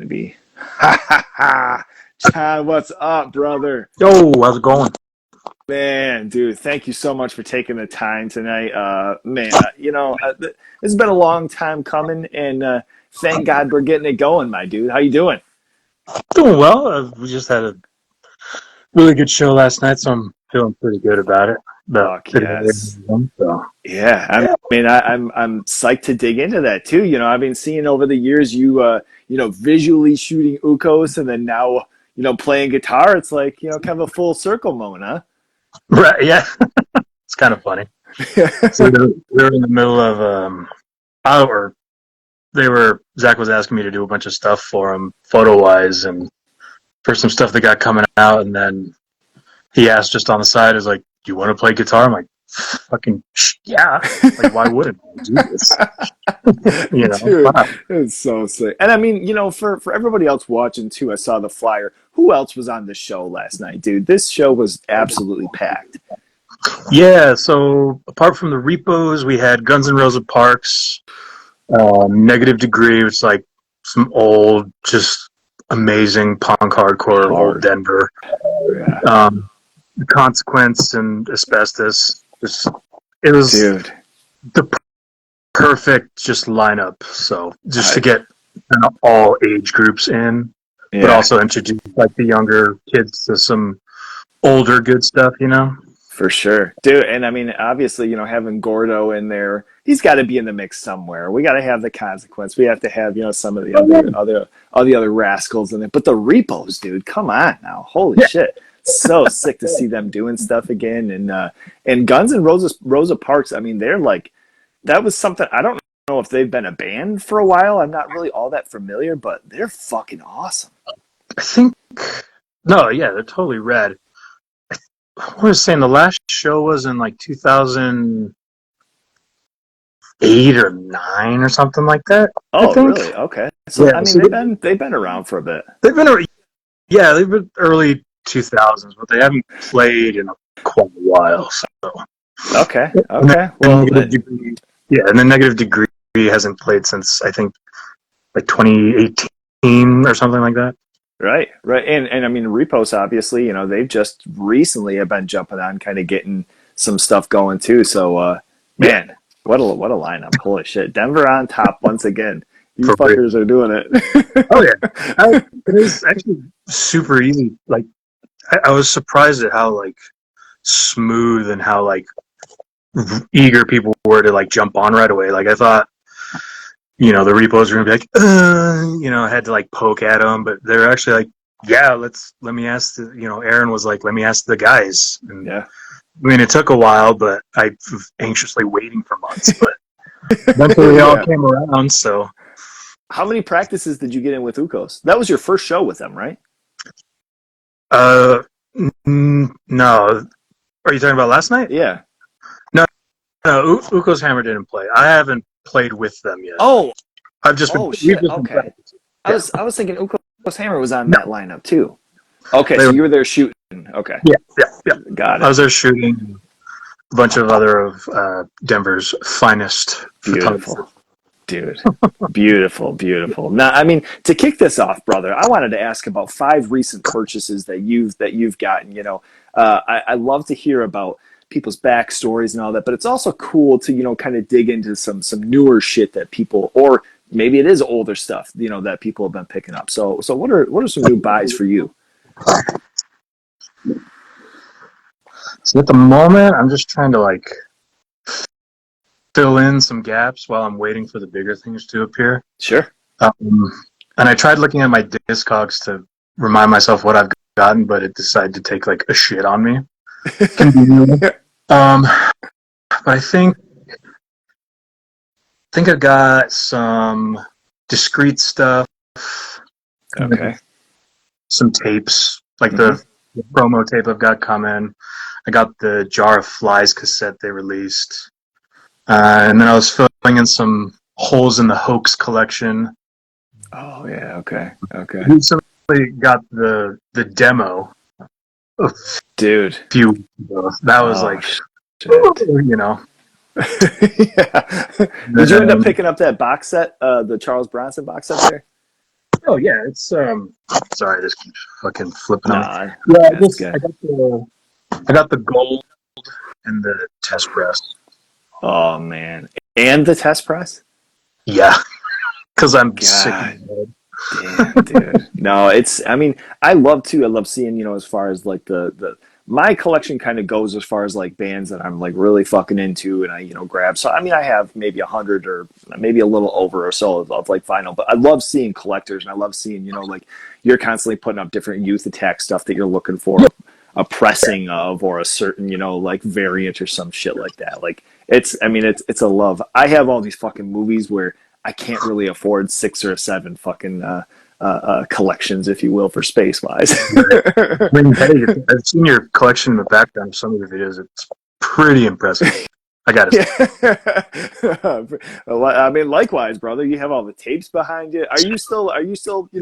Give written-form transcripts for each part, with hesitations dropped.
to be. Ha ha ha! Chon, what's up, brother? Yo, how's it going? Man, dude, thank you so much for taking the time tonight. This has been a long time coming, and thank God we're getting it going, my dude. How you doing? Doing well. We just had a really good show last night, so I'm feeling pretty good about it. About Fuck today. yes. So, Yeah, yeah. I'm psyched to dig into that too. You know, I've been seeing over the years visually shooting Ukos, and then now playing guitar. It's like kind of a full circle moment, huh? Right, yeah. It's kind of funny. So we were in the middle of or Zach was asking me to do a bunch of stuff for him, photo wise, and for some stuff that got coming out, and then he asked just on the side, is like, "Do you want to play guitar?" I'm like, "Fucking yeah!" Like, why wouldn't I do this? Dude, Wow. it's so sick. And I mean, for everybody else watching too, I saw the flyer. Who else was on the show last night, dude? This show was absolutely packed. Yeah. So apart from the repos, we had Guns N' Roses Parks, Negative Degree, which is like some old, just amazing punk hardcore old Hard. Denver. Yeah. Um, Consequence and Asbestos. It was Dude. the perfect just lineup. So just to I, get all age groups in, but yeah. also introduce like the younger kids to some older good stuff. For sure, dude. And I mean, obviously, having Gordo in there, he's got to be in the mix somewhere. We got to have the consequence. We have to have, some of the Oh, yeah. other all the other rascals in it. But the repos, dude, come on now, holy Yeah. shit! So sick to see them doing stuff again. And Guns and Roses, Rosa Parks. I mean, they're like that was something. I don't know if they've been a band for a while. I'm not really all that familiar, but they're fucking awesome. I think no, yeah, they're totally rad. I was saying the last show was in like 2008 or 9 or something like that. I Oh, think. really? Okay. So Yeah, I mean, so they've been around for a bit. they've been yeah, they've been early 2000s, but they haven't played in quite a while. So Okay. and Okay. then Well, negative degree, yeah, and then negative degree hasn't played since I think like 2018 or something like that. right, right, and I mean, Repos obviously, they've just recently have been jumping on, kind of getting some stuff going too. So, Yeah, man, what a lineup! Holy shit, Denver on top once again. These for real. fuckers are doing Oh yeah, it. it was actually super easy. Like I was surprised at how like smooth and how like eager people were to like jump on right away. Like I thought, the repos were gonna be like, I had to like poke at them, but they're actually like, yeah, let me ask Aaron was like, let me ask the guys. And Yeah. I mean, it took a while, but I was anxiously waiting for months, but eventually it all Yeah. came around. So, How many practices did you get in with Ukos? That was your first show with them, right? uh, no, are you talking about last night? Yeah. No, no, Uko's Hammer didn't play. I haven't played with them yet. Oh. We've Oh shit. just been Okay. practicing. I Yeah. was I was thinking Ukos Hammer was on No, that lineup too. Okay, they so were, you were there shooting. Okay, yeah, yeah, yeah. got I it. was there shooting a bunch of other of Denver's finest photographers. Beautiful, dude. Beautiful, beautiful. Now, I mean, to kick this off, brother, I wanted to ask about 5 recent purchases that you've gotten. I love to hear about people's backstories and all that, but it's also cool to kind of dig into some newer shit that people, or maybe it is older stuff, that people have been picking up. So what are some new buys for you? So at the moment, I'm just trying to like fill in some gaps while I'm waiting for the bigger things to appear. Sure. Um, and I tried looking at my Discogs to remind myself what I've gotten, but it decided to take like a shit on me. Conveniently. But I think I got some discrete stuff, Okay. some tapes, like Hmm. the promo tape I've got coming. I got the Jar of Flies cassette they released. And then I was filling in some holes in the Hoax collection. Oh yeah. Okay. Okay. Recently got the demo a Dude. few weeks ago. That was Oh like, shit. you know. Yeah. Did you end up Then, picking up that box set, the Charles Bronson box set there? Oh yeah, it's sorry, this keeps fucking flipping on me. Nah, Yeah, that's good. I got the gold and the test press. Oh man, and the test press. Yeah, because I'm sick of God it. damn, dude. No, it's. I mean, I love too. I love seeing as far as like the my collection kind of goes as far as like bands that I'm like really fucking into, and I grab. So I mean, I have maybe 100 or maybe a little over or so of like vinyl, but I love seeing collectors, and I love seeing like you're constantly putting up different Youth Attack stuff that you're looking for a pressing of or a certain like variant or some shit like that. Like it's. I mean, it's a love. I have all these fucking movies where I can't really afford 6 or 7 fucking collections, if you will, for space wise. I mean, hey, I've seen your collection in the background of some of your videos. It's pretty impressive. I gotta say. I mean, likewise, brother. You have all the tapes behind you. Are you still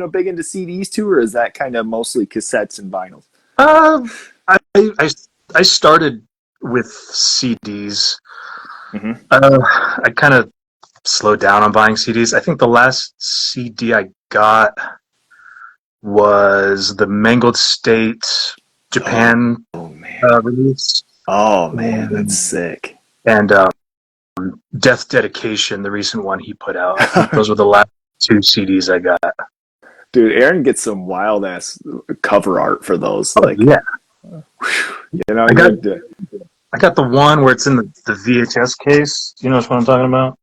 big into CDs too, or is that kind of mostly cassettes and vinyls? Uh, I, I I started with CDs. Mm-hmm. I kind of slowed down on buying CDs. I think the last CD I got was the Mangled State Oh, Japan oh man. release, Oh man, that's and, sick. and Death Dedication, the recent one he put out. I think those were the last 2 CDs I got. Dude, Aaron gets some wild ass cover art for those. Oh Like, yeah, I got you're I got the one where it's in the VHS case. You know what I'm talking about?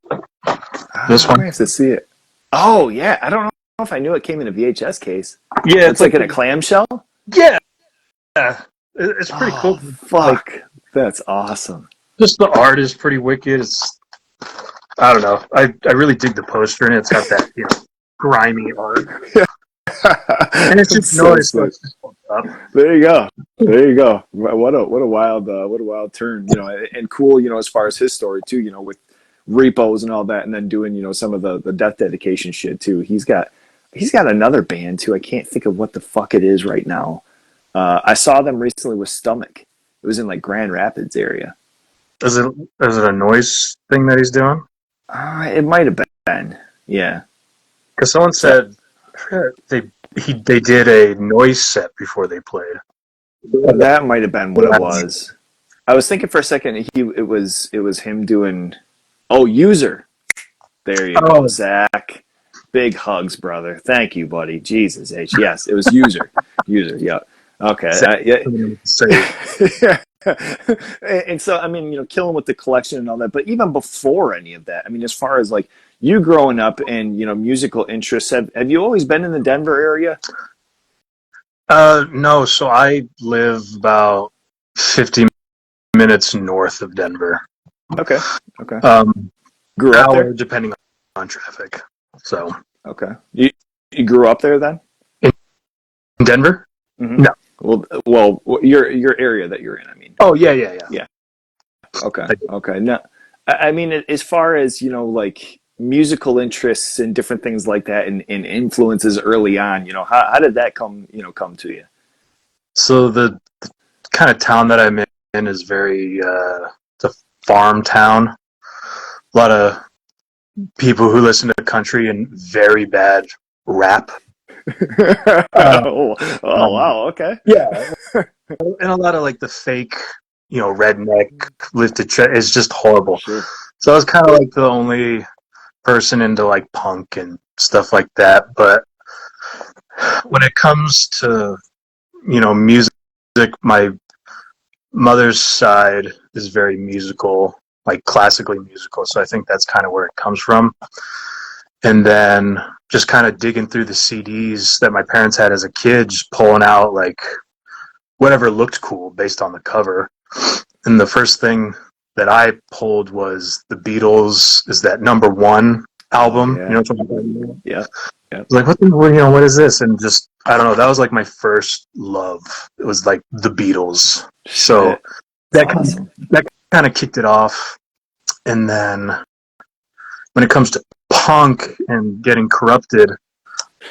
This I one. might have to see it. Oh yeah, I don't know if I knew it came in a VHS case. Yeah, it's It's like like in a clamshell. yeah, it's pretty Oh cool. Like fuck, that's awesome. just the art is pretty wicked. It's I don't know. I really dig the poster and it's got that grimy art and it's It's just so noise. So sick. it's just fucked up. There you go. There you go. What a wild turn. And cool. As far as his story too. With repos and all that, and then doing some of the death dedication shit too. He's got another band too. I can't think of what the fuck it is right now. I saw them recently with Stomach. It was in like Grand Rapids area. Is it a noise thing that he's doing? It might have been. Yeah. Because someone So said I forgot, they did a noise set before they played. that might have been what it was. I was thinking for a second. It was him doing. Oh, User. There you go, Oh, Zach. Big hugs, brother. Thank you, buddy. Jesus H. Yes, it was User. User. Yeah. Okay. Yeah. say And so, I mean, killing with the collection and all that. But even before any of that, I mean, as far as like you growing up and musical interests, have you always been in the Denver area? no. So I live about 50 minutes north of Denver. Okay. Okay. Um, Grew up hour there. depending on traffic. So Okay. You grew up there then? in Denver? Mm-hmm. No. Well, your area that you're in. I mean. Oh yeah. Yeah. Okay. Okay. No, I mean, as far as like musical interests and different things like that, and influences early on, how did that come to you? So the kind of town that I'm in is very it's a farm town. A lot of people who listen to country and very bad rap. Uh, Oh, oh, um, wow. Okay. yeah, and a lot of like the fake, redneck lifted. Is just horrible. Sure. So I was kind of like the only person into like punk and stuff like that. But when it comes to music, my mother's side is very musical, like classically musical. So I think that's kind of where it comes from. And then just kind of digging through the CDs that my parents had as a kid, just pulling out like whatever looked cool based on the cover. And the first thing that I pulled was the Beatles is that number one Oh album. You know yeah. what I'm talking about? Yeah. Yeah. Like what is this? And just I don't know. That was like my first love. It was like the Beatles. So Shit. It's that awesome. that kind of kicked it off. And then when it comes to punk and getting corrupted,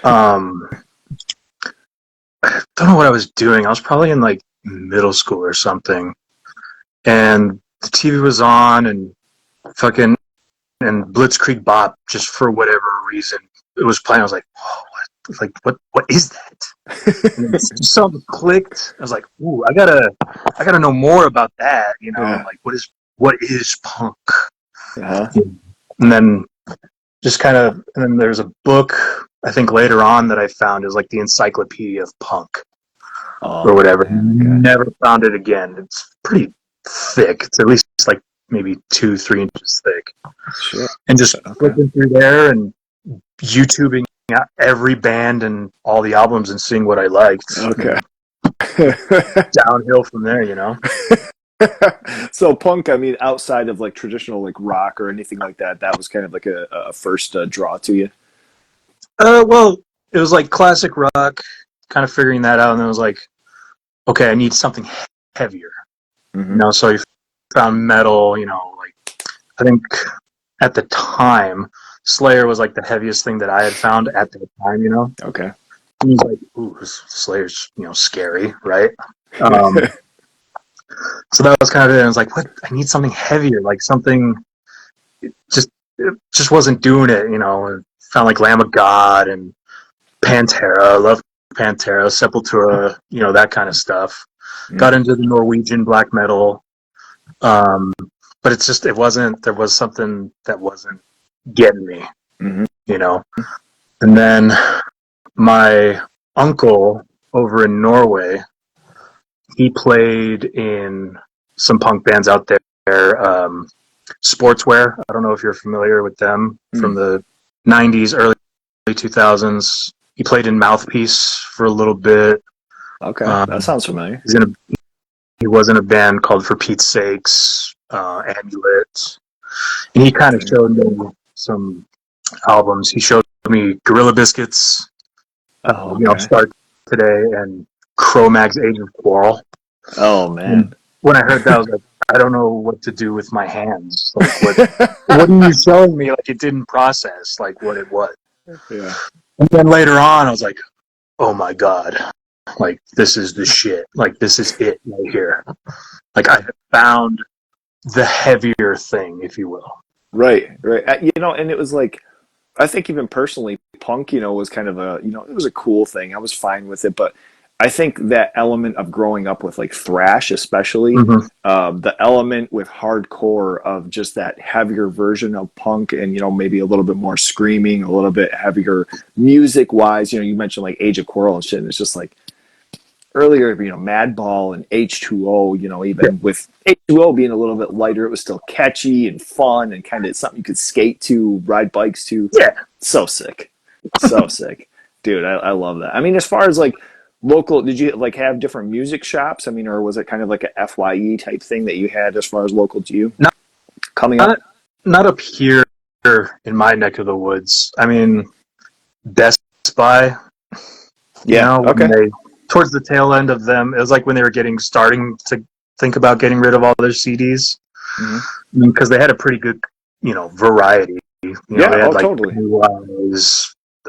um, I don't know what I was doing. I was probably in like middle school or something, and the TV was on and fucking and Blitzkrieg Bop just for whatever reason it was playing. I was like, oh, what is that? And then something clicked. I was like, ooh, I gotta know more about that. Yeah. Like what is punk? Uh-huh. And then and then there's a book I think later on that I found is like the Encyclopedia of Punk or Oh whatever. man. Okay. Never found it again. It's pretty thick. It's at least like maybe 2-3 inches thick. Shit. And just Okay. flipping through there and YouTubing out every band and all the albums and seeing what I liked. Okay. Downhill from there. So punk, I mean, outside of like traditional like rock or anything like that, that was kind of like a first draw to you. Well, it was like classic rock, kind of figuring that out, and then it was like, okay, I need something heavier. Mm-hmm. So you found metal. Like I think at the time, Slayer was like the heaviest thing that I had found at that time. Okay. And he's like, ooh, Slayer's scary, right? Um, so that was kind of it. I was like, what? I need something heavier, like something. It just wasn't doing it. It found like Lamb of God and Pantera. I love Pantera, Sepultura, that kind of stuff. Mm-hmm. Got into the Norwegian black metal. Um, but it wasn't, there was something that wasn't getting me, Mm-hmm. you know? And then my uncle over in Norway, he played in some punk bands out there. Sportswear. I don't know if you're familiar with them from the 90s, early 2000s. He played in Mouthpiece for a little bit. Okay, that sounds familiar. He was in a band called For Pete's Sakes, Amulet. And he kind of showed me some albums. He showed me Gorilla Biscuits, Okay. Start Today, and Cro-Mag's Age of Quarrel. Oh man. And when I heard that, I was like, I don't know what to do with my hands. Like, what are you showing me? Like, it didn't process, like, what it was. Yeah. And then later on, I was like, oh my God. Like, this is the shit. Like, this is it right here. Like, I have found the heavier thing, if you will. Right, right. And it was like, I think even personally, punk, was kind of it was a cool thing. I was fine with it, but I think that element of growing up with like thrash, especially, Mm-hmm. the element with hardcore of just that heavier version of punk, and maybe a little bit more screaming, a little bit heavier music wise. You mentioned like Age of Quarrel and shit, and it's just like earlier, Madball and H2O, Yeah. even with H2O being a little bit lighter, it was still catchy and fun and kind of something you could skate to, ride bikes to. Yeah. So sick. So sick. Dude, I love that. I mean, as far as like local, did you like have different music shops? I mean, or was it kind of like a FYE type thing that you had as far as local to you Not, coming up? not up here in my neck of the woods. I mean, Best Buy, Yeah. when Okay. towards the tail end of them, it was like when they were starting to think about getting rid of all their CDs, Mm-hmm. because they had a pretty good, variety. Yeah. They had Oh, like totally.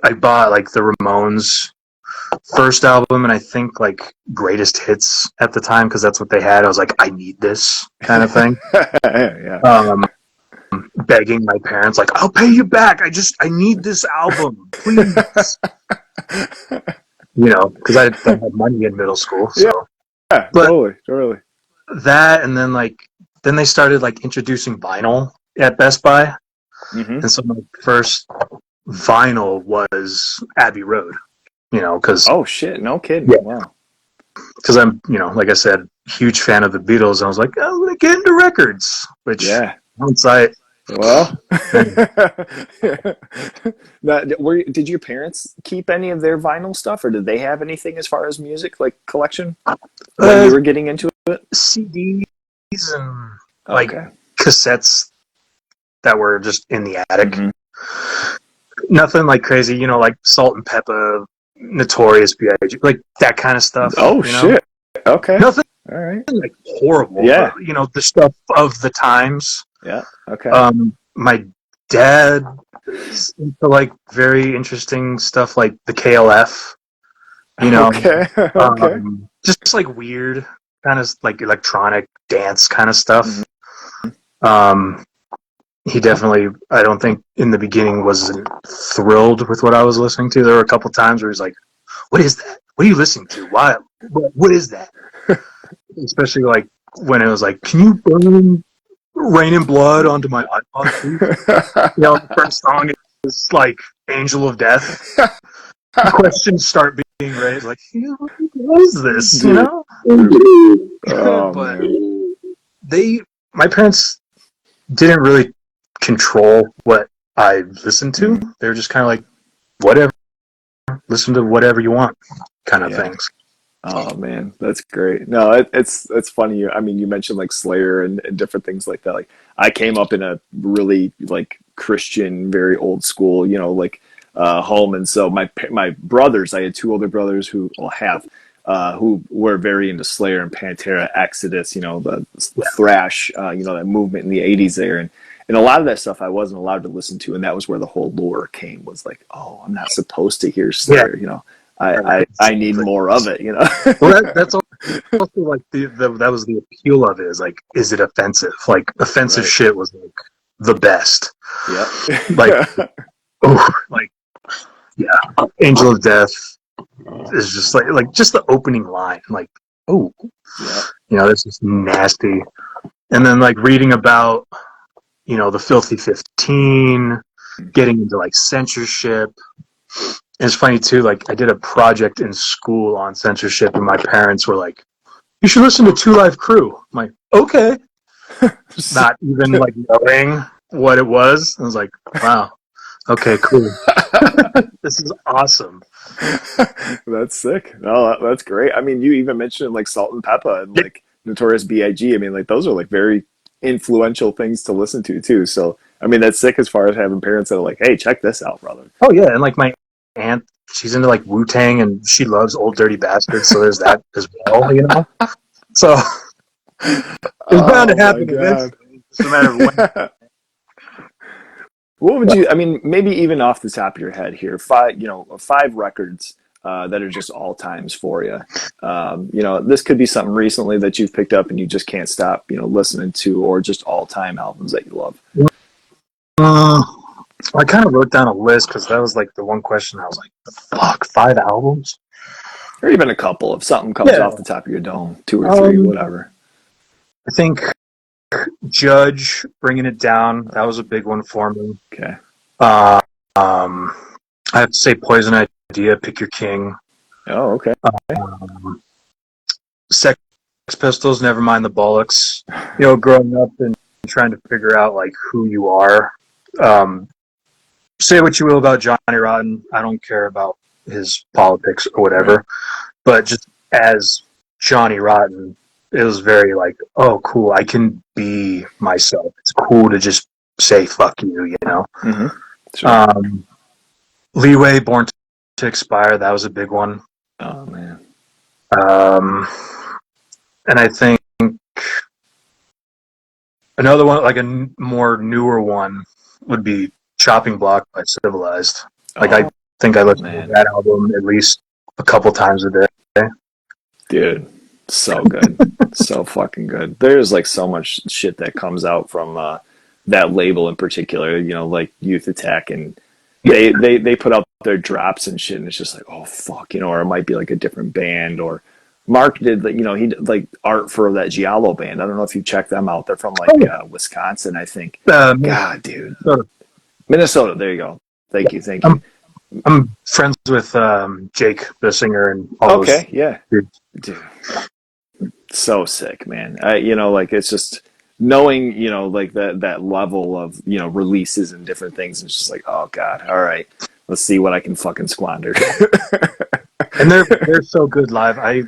I bought like the Ramones first album and I think like greatest hits at the time because that's what they had. I was like, I need this kind of thing. Yeah. Begging my parents, like, I'll pay you back. I need this album, please. Because I didn't have money in middle school. Yeah. So, Yeah. but Totally. Totally. that, and then they started like introducing vinyl at Best Buy. Mm-hmm. And so my first vinyl was Abbey Road, because Oh shit! No kidding. yeah, Wow. because I'm, like I said, huge fan of the Beatles. And I was like, oh, I'm gonna get into records, which Yeah. hindsight. Well. Now, did your parents keep any of their vinyl stuff, or did they have anything as far as music like collection when you were getting into it? CDs and like Okay. cassettes that were just in the attic. Mm-hmm. Nothing like crazy, like Salt and Pepper, Notorious B.I.G., like that kind of stuff. Oh shit. Okay. Nothing All right. like horrible, Yeah. but the stuff of the times. Yeah. Okay. My dad is into like very interesting stuff like the KLF, Okay. Okay. just like weird kind of like electronic dance kind of stuff. Mm-hmm. Um, he definitely, I don't think in the beginning wasn't thrilled with what I was listening to. There were a couple times where he's like, "What is that? What are you listening to? Why? What is that?" Especially like when it was like, "Can you burn Rain and Blood onto my iPod, please?" The first song is like "Angel of Death." Questions start being raised, like, "What is this?" You Dude. know? Oh But man. they, my parents didn't really control what I listened to. Mm, They were just kind of like, whatever, listen to whatever you want, kind of yeah. things. Oh man, that's great. No, it's funny. I mean, you mentioned like Slayer and different things like that. Like I came up in a really like Christian, very old school, like home, and so my brothers, I had two older brothers who well have who were very into Slayer and Pantera, Exodus, the thrash, that movement in the '80s there, and a lot of that stuff I wasn't allowed to listen to, and that was where the whole lore came. Was like, oh, I'm not supposed to hear Yeah, Slayer. I need more of it. well, that's also like that was the appeal of it. Is like, is it offensive? Like, offensive Right. shit was like the best. Yep. Like, oh, like yeah, Angel of Death is just like just the opening line. Like, oh, Yep. this is nasty. And then like reading about the Filthy 15, getting into like censorship. And it's funny too, like I did a project in school on censorship and my parents were like, "You should listen to Two Live Crew." I'm like, okay. Not even like knowing what it was. I was like, wow, okay, cool. This is awesome. That's sick. No, that's great. I mean, you even mentioned like Salt and Peppa and Yeah. like Notorious B.I.G. I mean, like those are like very influential things to listen to too. So, I mean, that's sick as far as having parents that are like, "Hey, check this out, brother." Oh yeah, and like my aunt, she's into like Wu Tang and she loves Old Dirty Bastards, so there's that as well. So it's bound to Oh my happen god. eventually. It's just a matter of when. What would you? I mean, maybe even off the top of your head here, five records that are just all times for you. This could be something recently that you've picked up and you just can't stop, listening to, or just all time albums that you love. Uh, I kind of wrote down a list because that was like the one question I was like, "Fuck, 5 albums?" Or even a couple if something comes Yeah. off the top of your dome, two or three, whatever. I think Judge bringing it down, that was a big one for me. Okay. Uh, um, I have to say Poison Idea, Pick Your King. Oh, okay. Um, Sex Pistols, Never Mind the Bollocks. Growing up and trying to figure out like who you are. Um, say what you will about Johnny Rotten. I don't care about his politics or Right. whatever. But just as Johnny Rotten, it was very like, oh, cool, I can be myself. It's cool to just say fuck you. Mm-hmm. Sure. Um, Leeway, Born to Expire, that was a big one. Oh man. Um, and I think another one, like a more newer one, would be Chopping Block by Civilized. Like I Oh think I listened to man, that album at least a couple times a day. dude, so good, so fucking good. There's like so much shit that comes out from that label in particular. Like Youth Attack, and they put out their drops and shit, and it's just like, oh fuck, or it might be like a different band. Or Mark did like he did like art for that Giallo band. I don't know if you check them out. They're from Oh like yeah, Wisconsin, I think. Minnesota. God, dude, Minnesota. There you go. Yeah. Thank you, thank you. I'm friends with Jake, the singer, and all those Okay, yeah, dudes. dude, so sick, man. Like it's just knowing, like that level of releases and different things. It's just like, oh god, all right, let's see what I can fucking squander. And they're so good live. I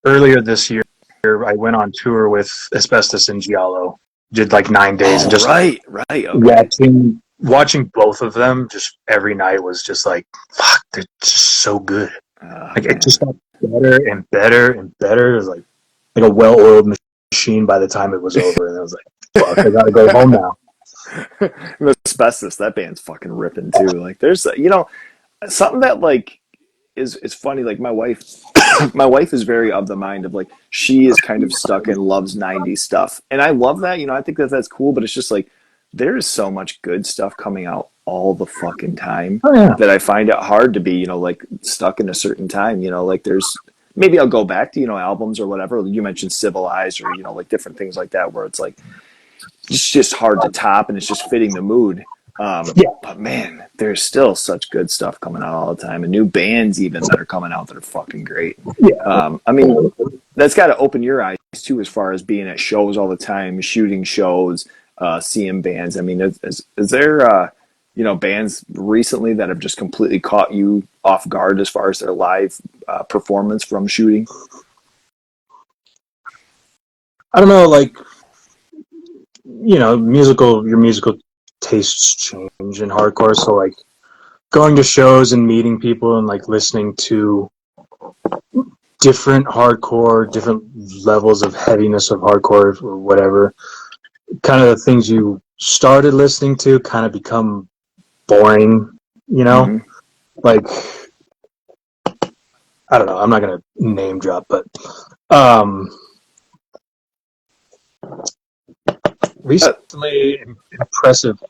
earlier this year I went on tour with Asbestos and Giallo. Did like 9 days and Oh just right, right, okay. watching both of them just every night was just like, fuck, they're just so good. Oh Like it just man. got better and better and better. It was like a well-oiled machine by the time it was over, and I was like, fuck, I gotta go home now. Asbestos, that band's fucking ripping too. Like there's something that like is funny. Like my wife, my wife is very of the mind of like she is kind of stuck and loves '90s stuff, and I love that. I think that that's cool, but it's just like there is so much good stuff coming out all the fucking time Oh yeah, that I find it hard to be, like stuck in a certain time. Like there's maybe I'll go back to, albums or whatever. You mentioned Civilized or, like different things like that where it's like it's just hard to top and it's just fitting the mood. yeah, But man, there's still such good stuff coming out all the time and new bands even that are coming out that are fucking great. yeah. I mean, that's got to open your eyes too, as far as being at shows all the time, shooting shows, seeing bands. I mean, is there, bands recently that have just completely caught you off guard as far as their live performance from shooting? I don't know, like your musical tastes change in hardcore. So like going to shows and meeting people and like listening to different hardcore, different levels of heaviness of hardcore or whatever, kind of the things you started listening to kind of become boring, you know? Mm-hmm. Like, I don't know, I'm not going to name drop, but um, Uh, recently impressive.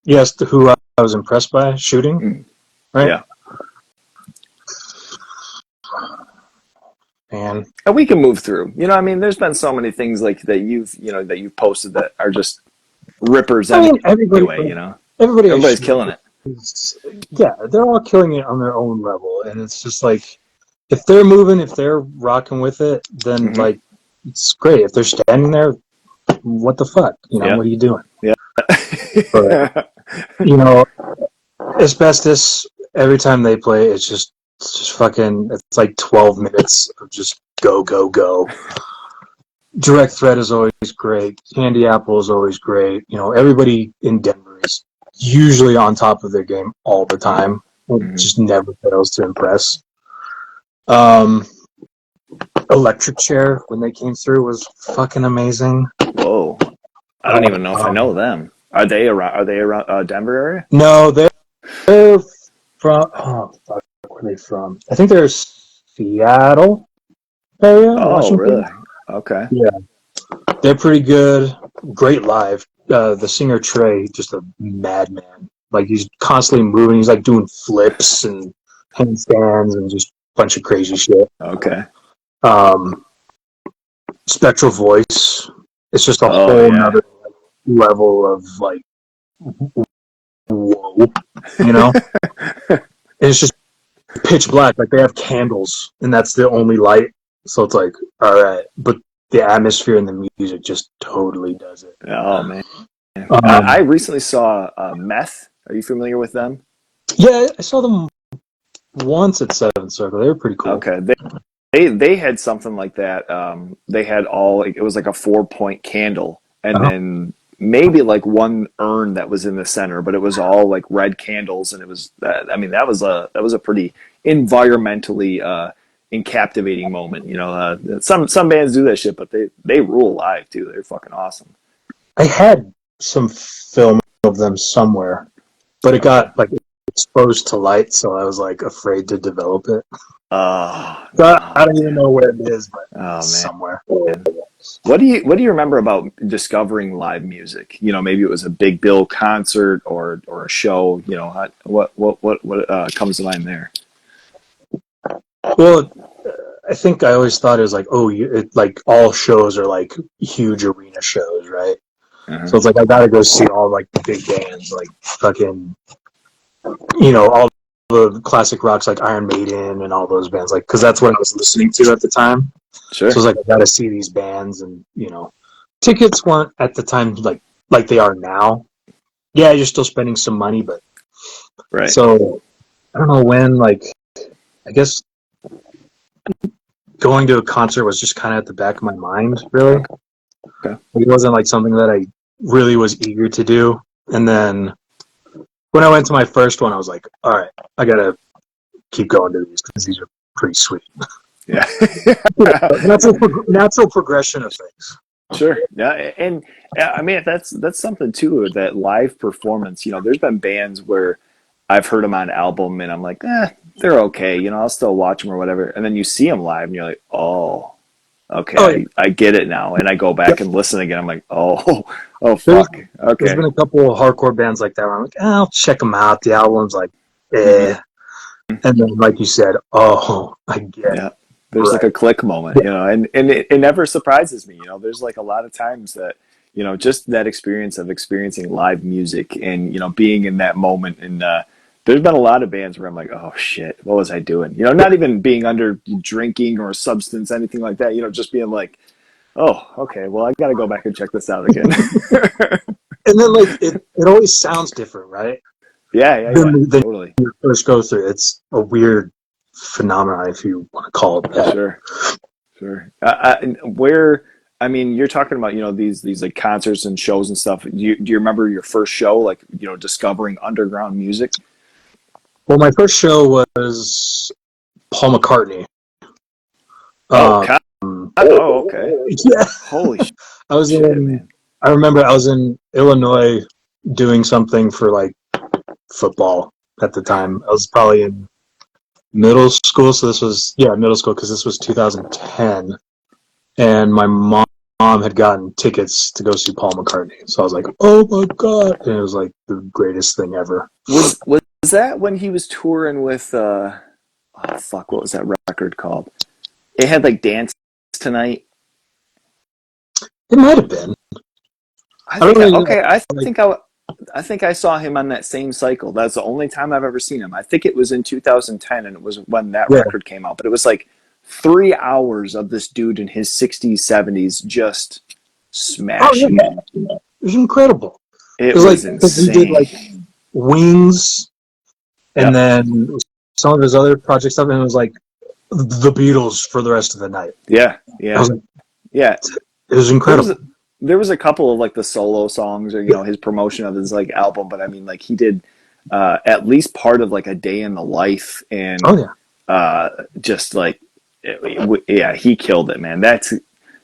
Yes, who I was impressed by shooting, mm, right? yeah. And And we can move through. I mean, there's been so many things like that you've posted that are just rippers I mean, anyway. everybody I Everybody's shoot killing with it. is, yeah, they're all killing it on their own level, and it's just like if they're moving, if they're rocking with it, then Mm-hmm. like it's great. If they're standing there, what the fuck? Yeah. What are you doing? Yeah. But you know, Asbestos. Every time they play, it's just fucking. It's like 12 minutes of just go go go. Direct Threat is always great. Candy Apple is always great. Everybody in Denver is usually on top of their game all the time. It Mm-hmm. just never fails to impress. Um, Electric Chair when they came through was fucking amazing. Whoa. I don't even know if I know them. Are they around Denver area? No, they're from. Oh fuck, where are they from? I think they're Seattle area, Oh, Washington. really? Okay. Yeah, they're pretty good. Great live. The singer Trey, just a madman. Like he's constantly moving. He's like doing flips and handstands and just a bunch of crazy shit. Okay. Um, Spectral Voice. It's just a Oh whole yeah. nother level of like whoa, you know. And it's just pitch black. Like they have candles, and that's the only light. So it's like, all right, but the atmosphere and the music just totally does it. Oh man. I Um, recently saw Meth. Are you familiar with them? yeah, I saw them once at Seventh Circle. They were pretty cool. Okay. They had something like that. They had all it was like a 4-point candle, and Uh-huh. then maybe like one urn that was in the center, but it was all like red candles, and it was. I mean, that was a pretty environmentally captivating moment. Some bands do that shit, but they rule live too. They're fucking awesome. I had some film of them somewhere, but it Okay. got like exposed to light, so I was like afraid to develop it. Oh So I no, don't even dude. know where it is, but Oh it's man. somewhere. What do you remember about discovering live music? Maybe it was a big bill concert or a show. What comes to mind there? Well, I think I always thought it was like, oh, like all shows are like huge arena shows, right? Uh-huh. So it's like I gotta go see all like the big bands, like fucking, all the classic rocks like Iron Maiden and all those bands, like because that's what I was listening to at the time. So Sure. it's like I gotta see these bands, and tickets weren't at the time like they are now. Yeah, you're still spending some money, but Right. so I don't know when. Like I guess going to a concert was just kind of at the back of my mind, really. Okay. Okay. It wasn't like something that I really was eager to do. And then when I went to my first one, I was like, all right, I gotta keep going to these because these are pretty sweet. Yeah. Natural progression of things. Sure. Yeah. And I mean that's something too. That live performance. There's been bands where I've heard them on album and I'm like, they're okay. I'll still watch them or whatever. And then you see them live and you're like, oh. Okay, Oh yeah. I get it now, and I go back Yep. and listen again. I'm like, oh, oh There's fuck. there's Okay. been a couple of hardcore bands like that where I'm like, I'll check them out. The album's like, Hmm. eh. And then, like you said, oh, I get it. Yeah. There's like Right. a click moment, Yeah. and it never surprises me. There's like a lot of times that, just that experience of experiencing live music and, being in that moment. And there's been a lot of bands where I'm like, oh shit, what was I doing? Not even being under drinking or substance, anything like that, just being like, oh, okay, well, I got to go back and check this out again. And then, like, it always sounds different, right? Yeah, yeah, yeah, Than totally. your first go through. It's a weird phenomenon, if you want to call it that. Sure. Sure. Where, I mean, you're talking about, these like concerts and shows and stuff. Do you remember your first show, like, discovering underground music? Well, my first show was Paul McCartney. Oh, Um, oh, okay. yeah, Holy I was shit, in. man. I remember I was in Illinois doing something for like football at the time. I was probably in middle school, so this was middle school because this was 2010, and my mom had gotten tickets to go see Paul McCartney. So I was like, "Oh my god!" And it was like the greatest thing ever. Was that when he was touring with oh fuck, what was that record called? It had like Dance Tonight. It might have been. I I don't think really know. okay, Like, I think I saw him on that same cycle. That's the only time I've ever seen him. I think it was in 2010, and it was when that yeah. record came out. But it was like 3 hours of this dude in his 60s, 70s just Oh yeah, smashing it. it was incredible. It It was like was because he did like insane. Wings, and Yep. then some of his other projects stuff, and it was like the Beatles for the rest of the night. Yeah. I Yeah. was like, Yeah. it was There was incredible. there was a couple of like the solo songs or Yeah. his promotion of his like album, but I mean like he did at least part of like a day in the life and Oh yeah. just like yeah, he killed it, man. That's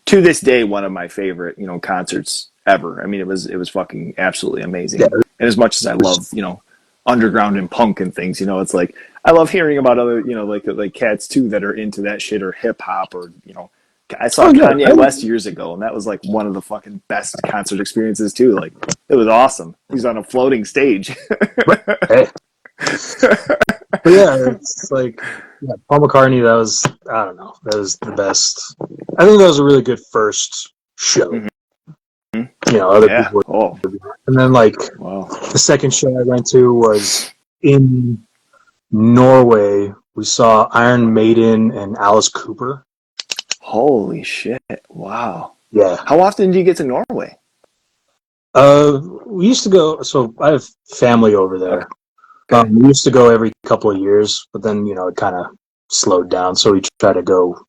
to this day one of my favorite concerts ever. I mean it was fucking absolutely amazing. Yeah. And as much as I love underground and punk and things, it's like I love hearing about other like cats too that are into that shit or hip hop or I saw Oh yeah. Kanye West years ago, and that was like one of the fucking best concert experiences too. Like it was awesome. He's on a floating stage. Hey. But yeah, it's like Paul McCartney. That was I don't know. That was the best. I think that was a really good first show. Mhm. Other Yeah. people, Oh, and then like wow. the second show I went to was in Norway. We saw Iron Maiden and Alice Cooper. Holy shit. Wow. Yeah. How often do you get to Norway? We used to go. So I have family over Okay. there. We used to go every couple of years, but then it kind of slowed down. So we try to go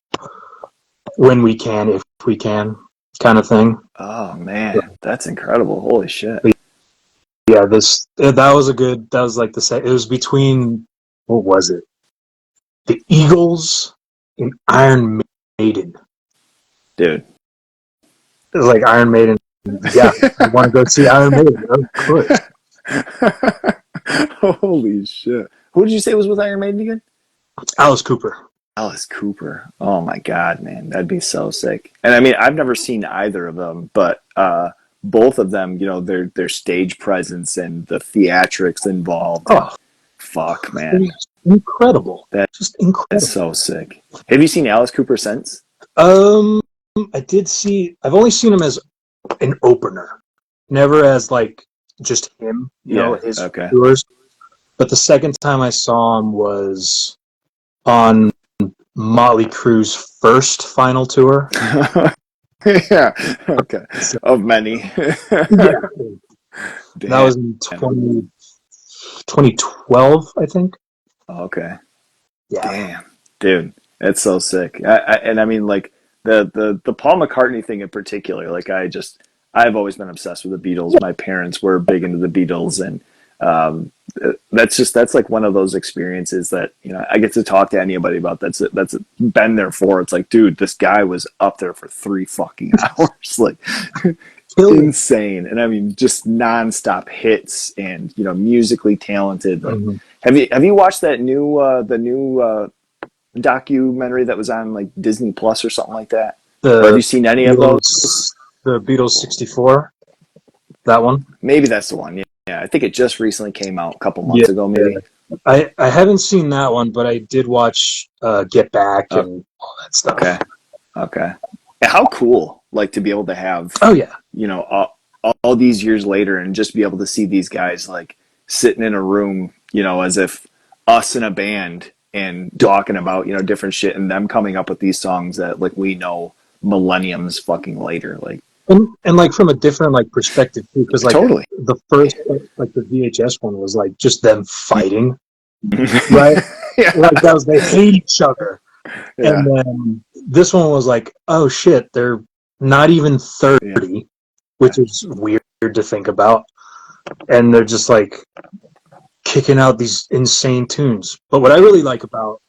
when we can, if we can, kind of thing. Oh man, that's incredible. Holy shit. But yeah, that was a good. That was like it was between what was it? The Eagles and Iron Maiden. Dude. It was like Iron Maiden. Yeah, I want to go see Iron Maiden. Of course. Holy shit. Who did you say was with Iron Maiden again? Alice Cooper. Alice Cooper. Oh my god, man, that'd be so sick. And I mean, I've never seen either of them, but both of them, their stage presence and the theatrics involved, and Oh, fuck, man, incredible! that Just that's incredible. so sick. Have you seen Alice Cooper since? Um, I did see. I've only seen him as an opener, never as like just him. Yeah. His Okay. tours. But the second time I saw him was on Motley Crue's first final tour. Yeah. Okay. So, Of many. yeah, that Damn. was in 2012, I think. Okay. Yeah. Damn, dude, that's so sick. And I mean, like the Paul McCartney thing in particular. Like, I've always been obsessed with the Beatles. My parents were big into the Beatles, and that's like one of those experiences that I get to talk to anybody about. That's been there for. It's like, dude, this guy was up there for 3 fucking hours, like insane. And I mean, just nonstop hits, and musically talented. Like, Mhm. have you watched that new the new documentary that was on like Disney Plus or something like that? Or have The you seen any of those? Beatles 64, that one. Maybe that's the one. Yeah, yeah. I think it just recently came out a couple Yeah, months ago, maybe. I haven't seen that one, but I did watch Get Back Oh, and all that stuff. okay. Okay. And how cool, like, to be able to have, Oh yeah, all these years later and just be able to see these guys, like, sitting in a room, as if us in a band and talking about, different shit and them coming up with these songs that, like, we know millenniums fucking later. Like, and like from a different like perspective too, because like totally. the first like the VHS one was like just them fighting, right? Yeah. Like that was they hate each other, and Yeah. then this one was like, oh shit, they're not even Yeah. 30, which is weird to think about, and they're just like kicking out these insane tunes. But what I really like about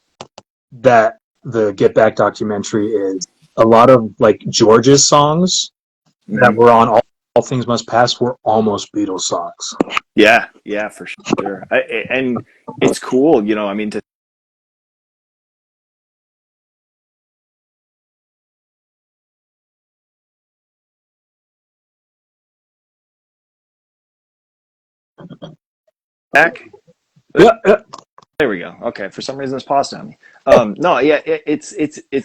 that the Get Back documentary is a lot of like George's songs that Hmm. were on All Things Must Pass were almost Beatles songs. Yeah. Yeah, for sure. And it's cool, I mean, to back. Yeah, yeah. There we go. Okay, for some reason it's paused on me. No, yeah, it's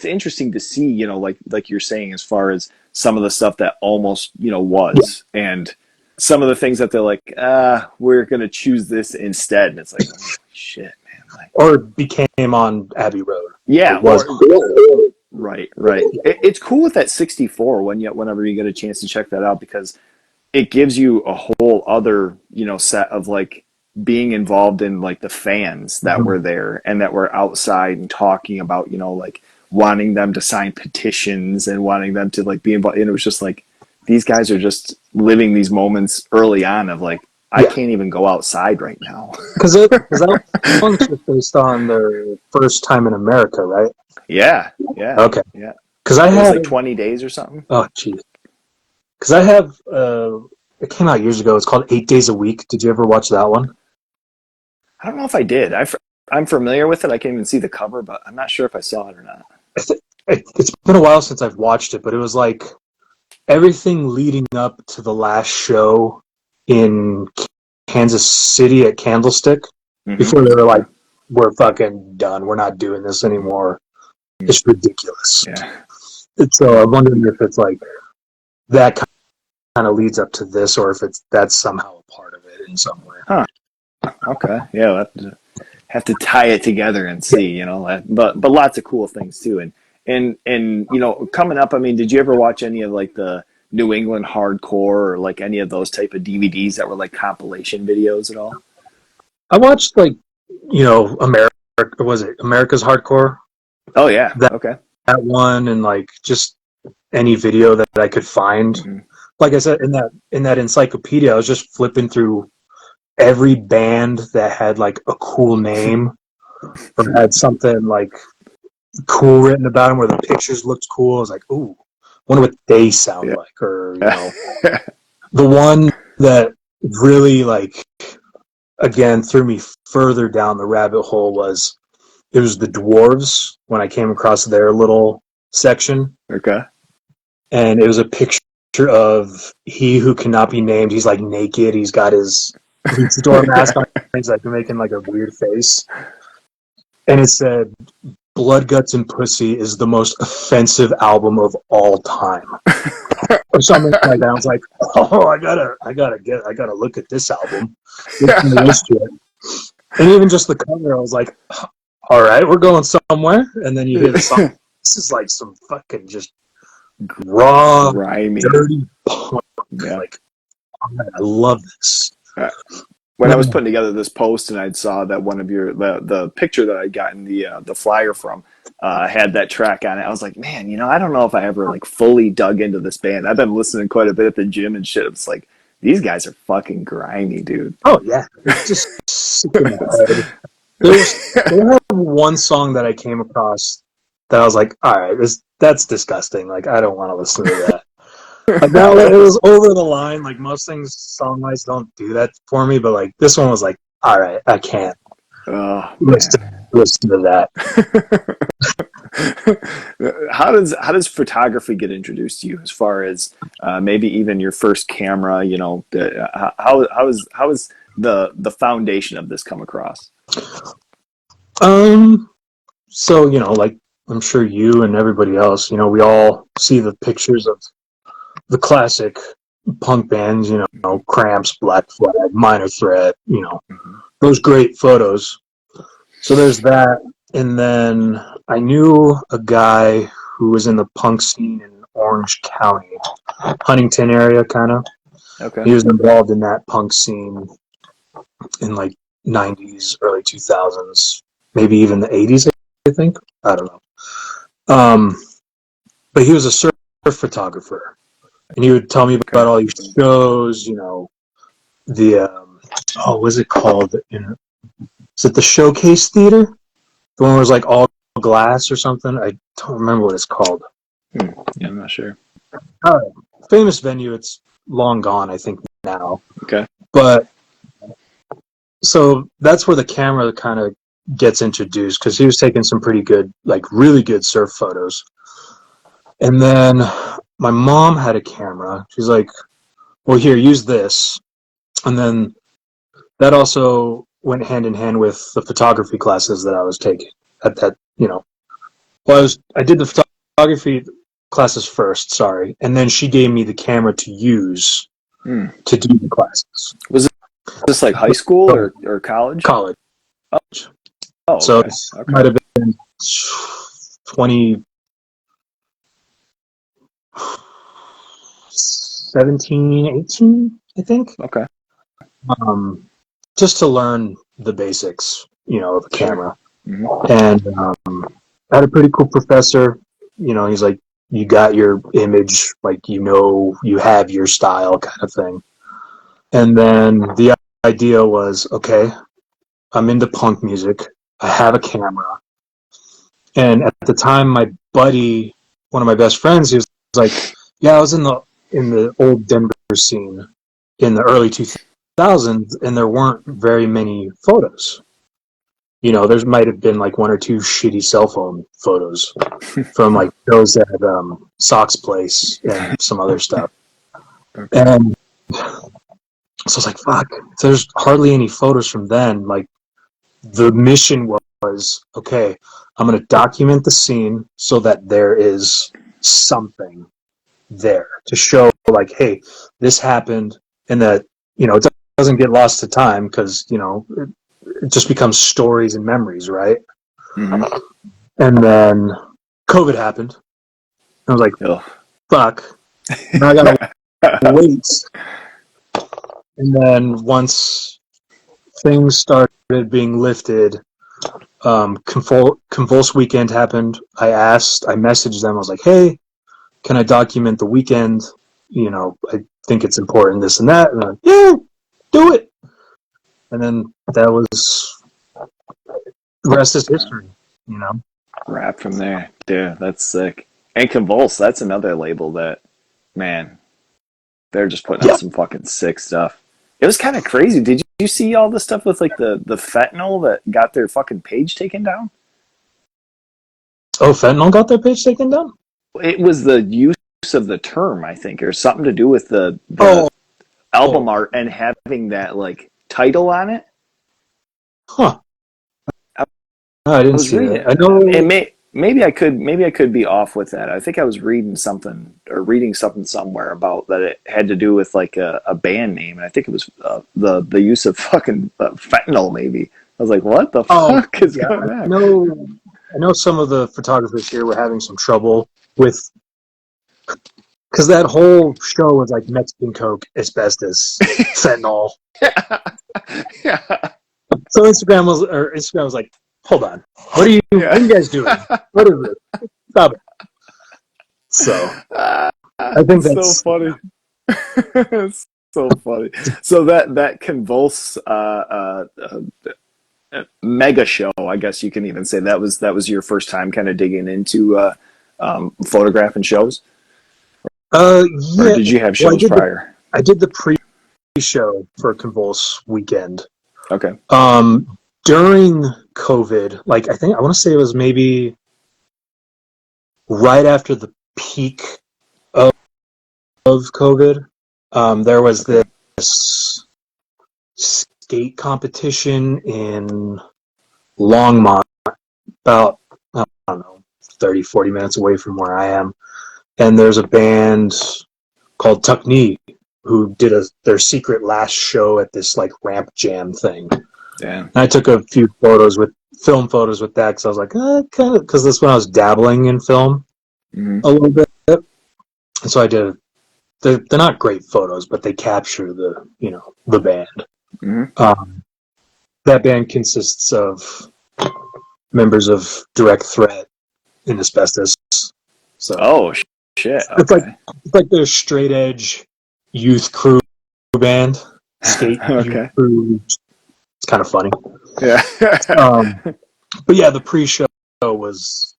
interesting to see, like you're saying, as far as some of the stuff that almost, Yeah. was, and some of the things that they're like, we're gonna choose this instead, and it's like, holy shit, man, like, Or it became on Abbey Road. Or yeah, was. right, right. It's cool with that 64 whenever you get a chance to check that out, because it gives you a whole other set of, like, being involved in, like, the fans that Mhm. were there and that were outside and talking about, like, wanting them to sign petitions and wanting them to, like, be involved, and it was just like, these guys are just living these moments early on of, like, I Yeah, can't even go outside right now. because that song's just based on their first time in America, right? Yeah, yeah, Okay, yeah. because I It was had like 20 days or something. oh jeez, because I have it came out years ago. It's called 8 Days a Week. Did you ever watch that one? I don't know if I did. I'm familiar with it. I can't even see the cover, but I'm not sure if I saw it or not. It's been a while since I've watched it, but it was like everything leading up to the last show in Kansas City at Candlestick Hmm. before they were like, Okay. "We're fucking done. We're not doing this anymore. It's ridiculous." Yeah. And so I'm wondering if it's like that kind of leads up to this, or if that's somehow a part of it in some way. Huh. Okay. Yeah. We'll have to tie it together and see. But lots of cool things too. And coming up. I mean, did you ever watch any of, like, the New England hardcore, or, like, any of those type of DVDs that were like compilation videos at all? I watched like America was it America's Hardcore Oh yeah. that Okay. one and like just any video that I could find. Hmm. Like I said in that encyclopedia, I was just flipping through every band that had like a cool name or had something like cool written about them where the pictures looked cool. I was like, ooh, wonder what they sound Yeah. like. Or, the one that really like, again, threw me further down the rabbit hole was it was the Dwarves when I came across their little section. Okay. And it was a picture of he who cannot be named. He's like naked. He's got his door mask on. He's like making like a weird face. And it said, Blood, Guts, and Pussy is the most offensive album of all time. Or something like that. I was like, oh, I gotta look at this album. And even just the cover, I was like, all right, we're going somewhere. And then you hear the song. This is like some fucking just raw, Grimy. dirty punk. Yeah. Like, I love this. When I was putting together this post and I saw that one of the picture that I'd gotten the flyer from had that track on it, I was like, man, I don't know if I ever, like, fully dug into this band. I've been listening quite a bit at the gym and shit. It's like, these guys are fucking grimy, dude. Oh yeah, it's just sick in the head. They have one song that I came across that I was like, all right, that's disgusting. Like I don't want to listen to that. Like now it was over the line. Like most things song wise don't do that for me, but like this one was like, all right, I can't Oh listen man. to that. How does photography get introduced to you? As far as maybe even your first camera, how is the foundation of this come across? Um, so, like I'm sure you and everybody else, we all see the pictures of the classic punk bands, Cramps, Black Flag, Minor Threat, Mm-hmm. those great photos. So there's that. And then I knew a guy who was in the punk scene in Orange County, Huntington area, kind of. Okay. He was involved in that punk scene in like 90s, early 2000s, maybe even the 80s, I think. I don't know. But he was a surf photographer. And he would tell me Okay. about all these shows, the, what's it called? Is it the Showcase Theater? The one where it was like all glass or something? I don't remember what it's called. Yeah, I'm not sure. Uh, Famous venue. It's long gone, I think, now. Okay. But so that's where the camera kind of gets introduced because he was taking some pretty good, like really good surf photos. And then my mom had a camera. She's like, well, here, use this. And then that also went hand in hand with the photography classes that I was taking at that, well, I did the photography classes first, sorry, and then she gave me the camera to use Hmm. to do the classes. Was this like high school So, or college? college. Oh, oh, So okay. this Okay. might have been 2017, 18, I think. Okay. Um, just to learn the basics, of a Sure. camera. Hmm. And I had a pretty cool professor. He's like, you got your image, like, you have your style kind of thing. And then the idea was, okay, I'm into punk music. I have a camera. And at the time, my buddy, one of my best friends, he was like, yeah, I was in the old Denver scene in the early 2000s, and there weren't very many photos. There might have been like one or two shitty cell phone photos from like shows at Sock's Place and some other stuff. Okay. And so I was like, fuck, there's hardly any photos from then. Like, the mission was, okay, I'm going to document the scene so that there is something there to show, like, hey, this happened, and that, it doesn't get lost to time because, it just becomes stories and memories, right? Hmm. And then COVID happened. I was like, Oh. fuck, now I got to wait. And then once things started being lifted, Convulse weekend happened. I messaged them. I was like, hey, can I document the weekend? I think it's important, this and that. And they're like, yeah, do it. And then that was, the rest is history. Rap from there. Dude, that's sick. And Convulse, that's another label that, man, they're just putting out Yeah. some fucking sick stuff. It was kind of crazy. Did you see all the stuff with like the fentanyl that got their fucking page taken down? Oh, Fentanyl got their page taken down? It was the use of the term, I think, or something to do with the Oh, album art and having that like title on it. huh. I I didn't was see reading that. it. I know. Maybe I could be off with that. I think I was reading something somewhere about that it had to do with like a band name, and I think it was the use of fucking fentanyl. Maybe I was like, what the Oh, fuck is yeah. going I on? know. I know some of the photographers here were having some trouble with, because that whole show was like Mexican Coke, asbestos, fentanyl. Yeah, So Instagram was like, hold on, what yeah. are you guys doing? What is it? Stop it. So I think It's so that's, funny. It's so funny. So that convulse mega show, I guess you can even say that was your first time kind of digging into photographing shows, or yeah. did you have Well, shows prior? I did the pre-show for Convulse weekend. Okay. During COVID, like I want to say it was maybe right after the peak of COVID. There was this skate competition in Longmont, about, I don't know, 30, 40 minutes away from where I am. And there's a band called Chon I who did their secret last show at this like ramp jam thing. Damn. And I took a few film photos with that because I was like, kind of, because this when I was dabbling in film a little bit. And so I did. They're not great photos, but they capture the band. That band consists of members of Direct Threat and Asbestos. So shit. It's like their straight edge youth crew band, skate youth crew. It's kind of funny. Yeah. But yeah, the pre-show was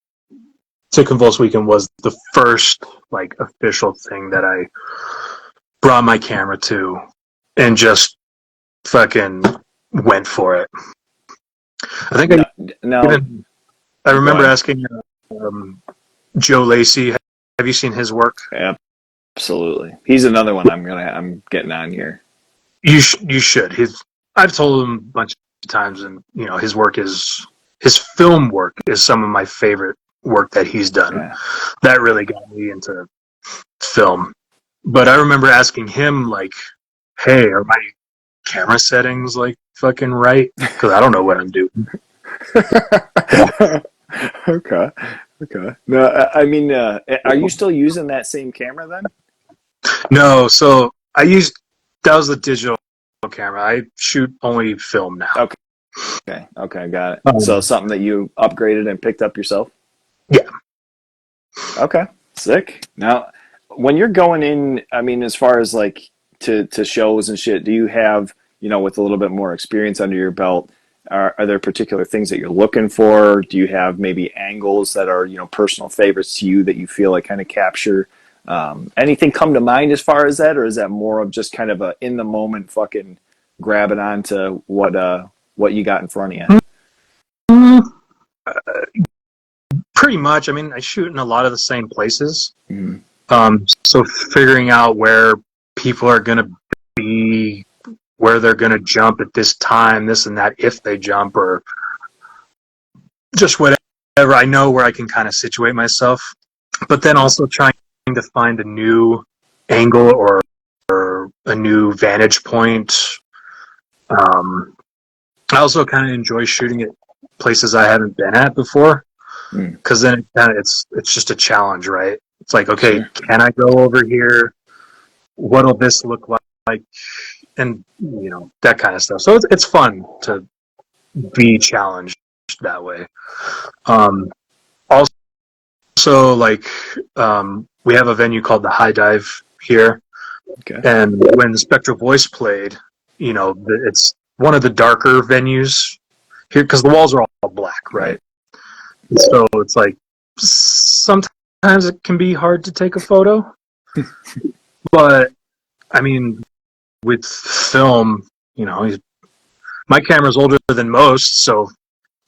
to Convulse Weekend was the first like official thing that I brought my camera to and just fucking went for it. I think I remember asking Joe Lacey, have you seen his work? Absolutely. He's another one I'm getting on here. You should. I've told him a bunch of times, and his film work is some of my favorite work that he's done. Yeah. That really got me into film. But I remember asking him, like, hey, are my camera settings like fucking right? Because I don't know what I'm doing. Okay. No, I mean, are you still using that same camera then? No, so that was the digital camera. I shoot only film now. Okay, got it. So something that you upgraded and picked up yourself? Yeah. Okay, sick. Now, when you're going in, I mean, as far as like to shows and shit, do you have, with a little bit more experience under your belt, are there particular things that you're looking for? Do you have maybe angles that are, personal favorites to you that you feel like kind of capture? Anything come to mind as far as that, or is that more of just kind of a in the moment fucking grabbing onto what you got in front of you? Pretty much. I mean, I shoot in a lot of the same places. Mm-hmm. So figuring out where people are going to be, where they're going to jump at this time, this and that, if they jump, or just whatever. I know where I can kind of situate myself, but then also trying to find a new angle or a new vantage point. I also kind of enjoy shooting at places I haven't been at before, because then it's just a challenge, right? It's like, okay, sure. Can I go over here? What'll this look like? And that kind of stuff. So it's fun to be challenged that way. Also, like we have a venue called the High Dive here, and when Spectral Voice played, it's one of the darker venues here because the walls are all black, right? So it's like sometimes it can be hard to take a photo, but I mean, with film, my camera's older than most, so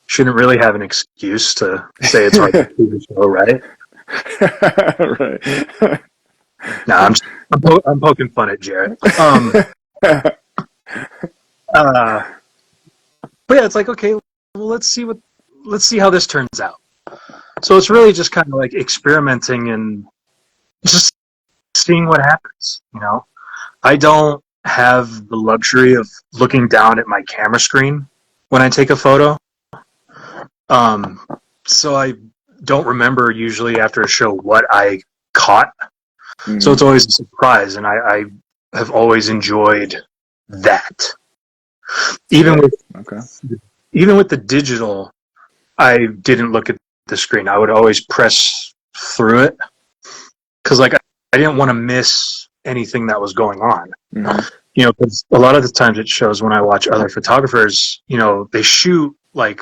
shouldn't really have an excuse to say it's hard to do the show, right? Right. Nah, I'm poking fun at Jarrett. But yeah, it's like, okay, well, let's see how this turns out. So it's really just kind of like experimenting and just seeing what happens. I don't have the luxury of looking down at my camera screen when I take a photo. So I don't remember usually after a show what I caught. Mm-hmm. So it's always a surprise, and I have always enjoyed that. Even with the digital, I didn't look at the screen. I would always press through it because I didn't want to miss anything that was going on. Mm-hmm. Because a lot of the times it shows when I watch other photographers, they shoot like,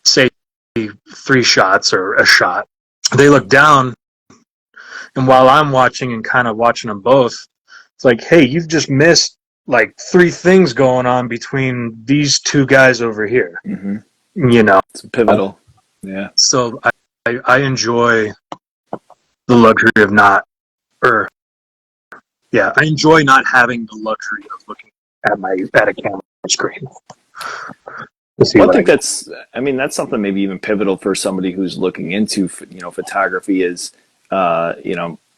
say, 3 shots or a shot. They look down, and while I'm watching and kind of watching them both, it's like, hey, you've just missed like 3 things going on between these 2 guys over here. Mm-hmm. It's pivotal. Yeah. So I enjoy the luxury of not, or yeah, I enjoy not having the luxury of looking at a camera screen to see Well, I what I think get. that's something maybe even pivotal for somebody who's looking into, photography is,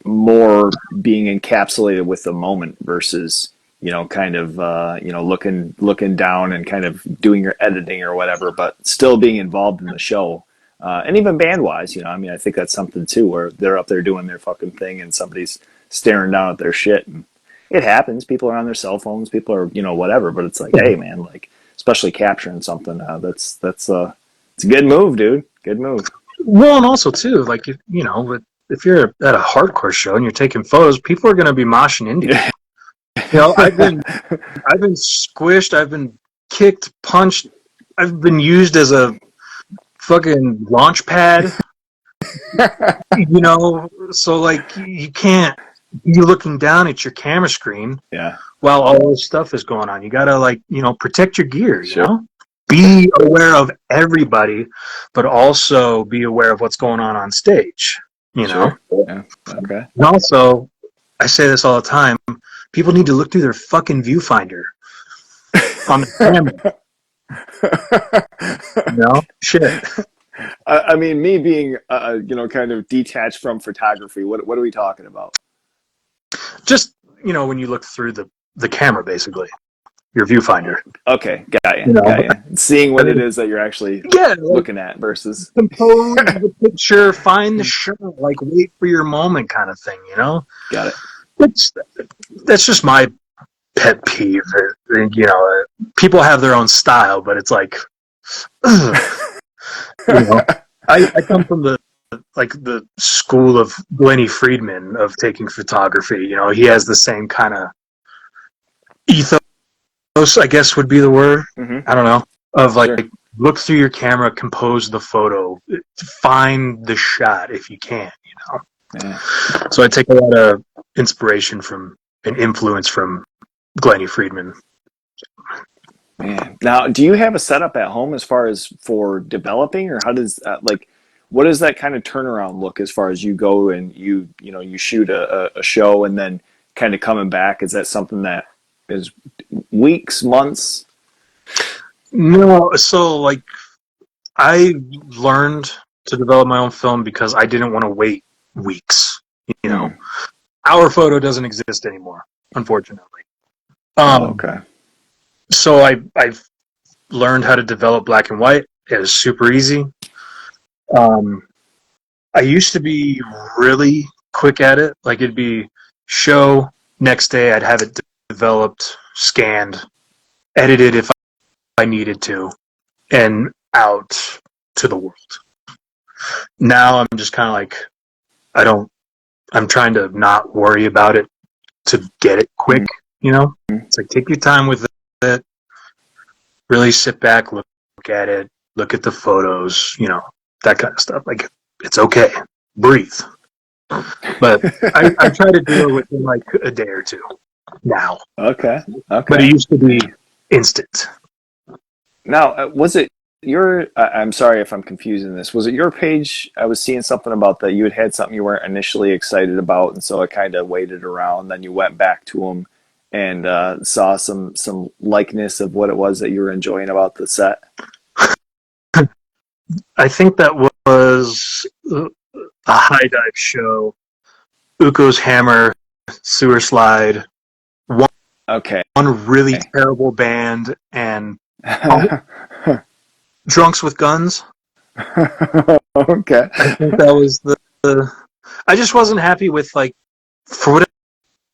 more being encapsulated with the moment versus, kind of, looking down and kind of doing your editing or whatever, but still being involved in the show. And even band wise, I think that's something too, where they're up there doing their fucking thing and somebody's staring down at their shit. And it happens. People are on their cell phones. People are, whatever. But it's like, hey, man, like, especially capturing something. It's a good move, dude. Good move. Well, and also too, like if you're at a hardcore show and you're taking photos, people are going to be moshing into you. I've been squished, I've been kicked, punched, I've been used as a fucking launch pad. So like you can't be looking down at your camera screen Yeah, while all this stuff is going on. You gotta protect your gear. sure, Be aware of everybody, but also be aware of what's going on stage. sure. Yeah, okay. And also, I say this all the time. People need to look through their fucking viewfinder on the camera. Shit. I mean, me being, kind of detached from photography. What are we talking about? Just when you look through the camera, basically your viewfinder. Okay, got you, You know, got you. Seeing I what it mean, is that you're actually yeah, like looking at versus. compose the picture, find the shot, like wait for your moment, kind of thing. Got it. That's that's just my pet peeve. People have their own style, but it's like, ugh, you know, I come from the school of Glennie Friedman of taking photography. He has the same kind of ethos, I guess would be the word. Mm-hmm. I don't know. Of like, Sure. look through your camera, compose the photo, find the shot if you can. Yeah. So I take a lot of inspiration from and influence from Glennie Friedman. Man. Now, do you have a setup at home as far as for developing, or how does what does that kind of turnaround look as far as you go and you shoot a show and then kind of coming back? Is that something that is weeks, months? No, so like I learned to develop my own film because I didn't want to wait weeks. You know, Mm. our photo doesn't exist anymore, unfortunately. Oh, Um, okay. so I've learned how to develop black and white. It was super easy. Um, I used to be really quick at it. Like it'd be show next day. I'd have it developed, scanned, edited if I needed to, and out to the world. Now I'm just kind of like I don't. I'm trying to not worry about it to get it quick. Mm-hmm. It's like take your time with it. Really sit back, look at it, look at the photos. That kind of stuff. Like it's okay. Breathe. But I try to do it within like a day or two now. Okay. But Okay. it used to be instant. Now, was it your? I'm sorry if I'm confusing this. Was it your page? I was seeing something about that you had something you weren't initially excited about, and so I kind of waited around. Then you went back to them and saw some likeness of what it was that you were enjoying about the set. I think that was a high dive show. Ukko's hammer, sewer slide, Okay. one really terrible band, and drunks with guns. Okay. I think that was the. I just wasn't happy with for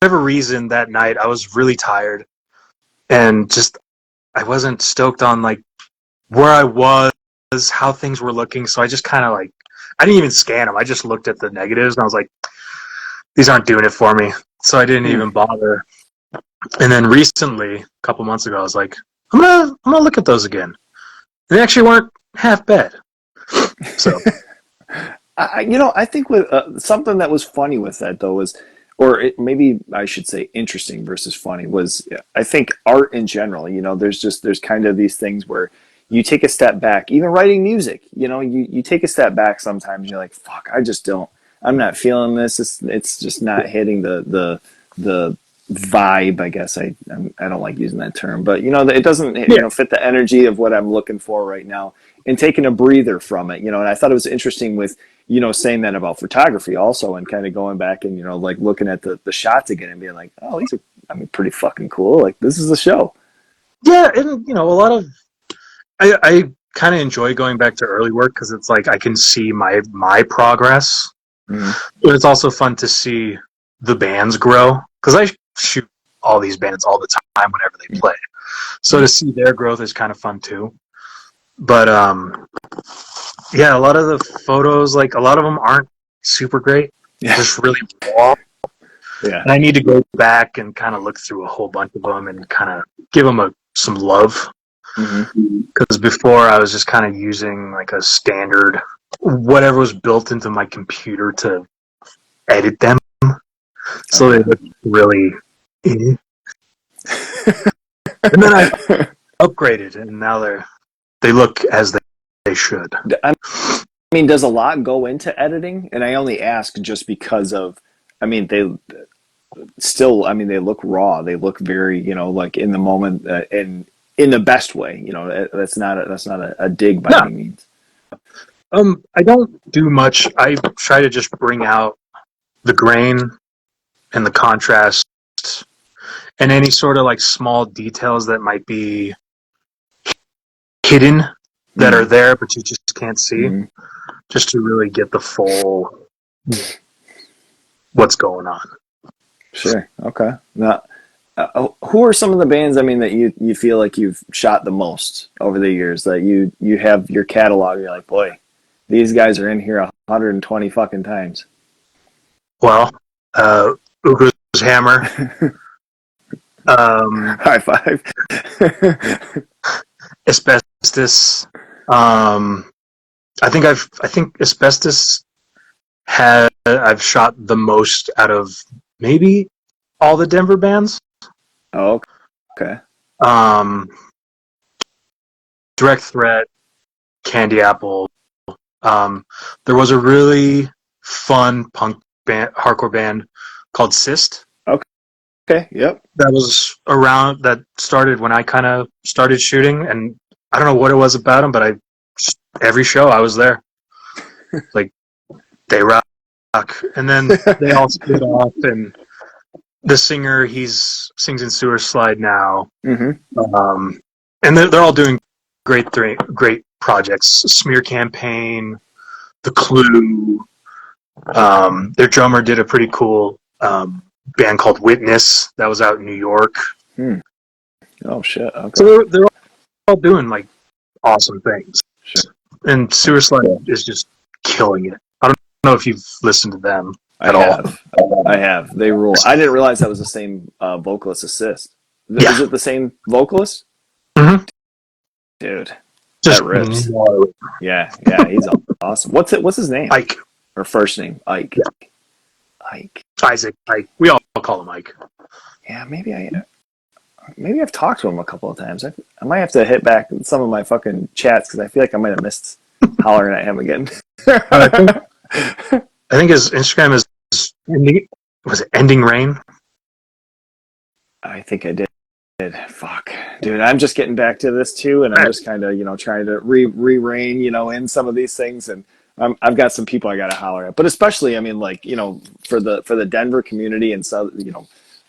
whatever reason that night. I was really tired, and just I wasn't stoked on where I was, how things were looking. So I just kind of I didn't even scan them. I just looked at the negatives, and I was like, these aren't doing it for me. So I didn't Hmm. even bother. And then recently, a couple months ago, I was like, I'm gonna look at those again. They actually weren't half bad. So I think with something that was funny with that though was, or maybe I should say interesting versus funny was, I think art in general. There's kind of these things where you take a step back. Even writing music, you take a step back sometimes. You're like, fuck, I'm not feeling this. It's just not hitting the vibe. I guess I don't like using that term, but it doesn't Yeah. fit the energy of what I'm looking for right now, and taking a breather from it. And I thought it was interesting with saying that about photography also, and kind of going back and like looking at the shots again and being like, oh, these are pretty fucking cool. Like this is a show. Yeah, and a lot of I kind of enjoy going back to early work because it's like I can see my progress. Mm-hmm. But it's also fun to see the bands grow because I shoot all these bands all the time whenever they play. So to see their growth is kind of fun too. But yeah, a lot of the photos, like a lot of them aren't super great. Yeah. Just really raw. Yeah. And I need to go back and kind of look through a whole bunch of them and kind of give them some love. Because before I was just kind of using like a standard, whatever was built into my computer to edit them. So they look really. And then I upgraded, and now they look as they should. I mean, does a lot go into editing? And I only ask just because of, they still, they look raw. They look very, like in the moment, and in the best way. That's not a dig by any means. I don't do much. I try to just bring out the grain and the contrast and any sort of like small details that might be hidden that are there but you just can't see, just to really get the full what's going on. Sure. Okay. Now, who are some of the bands that you feel like you've shot the most over the years, that you have your catalog, you're like, boy, these guys are in here 120 fucking times? Well, Ukko's Hammer. High five. Asbestos. I think Asbestos I've shot the most out of maybe all the Denver bands. Oh, okay. Direct Threat, Candy Apple. There was a really fun punk band, hardcore band called Cyst. Okay. Yep. That started when I kind of started shooting, and I don't know what it was about them, but every show I was there. Like, they rock. And then they all split off, and the singer, sings in Sewer Slide now. Mm-hmm. And they're all doing great projects. Smear Campaign, The Clue. Their drummer did a pretty cool band called Witness that was out in New York. Oh shit! Okay. So they're all doing like awesome things. Sure. And Sewer Slide is just killing it. I don't know if you've listened to them at all. I have. They rule. I didn't realize that was the same vocalist as Cyst. Is it the same vocalist? Mm-hmm. Dude, just that rips. Yeah, he's awesome. What's his name? Ike. Or first name? Ike. Yeah. Ike. Isaac. Ike. We all call him Ike. Yeah, maybe I've talked to him a couple of times. I might have to hit back some of my fucking chats because I feel like I might have missed hollering at him again. I think his Instagram is Ending Rain? I think I did. Fuck, dude, I'm just getting back to this too, and I'm just kind of trying to re-rein in some of these things, and I've got some people I got to holler at, but especially for the Denver community and so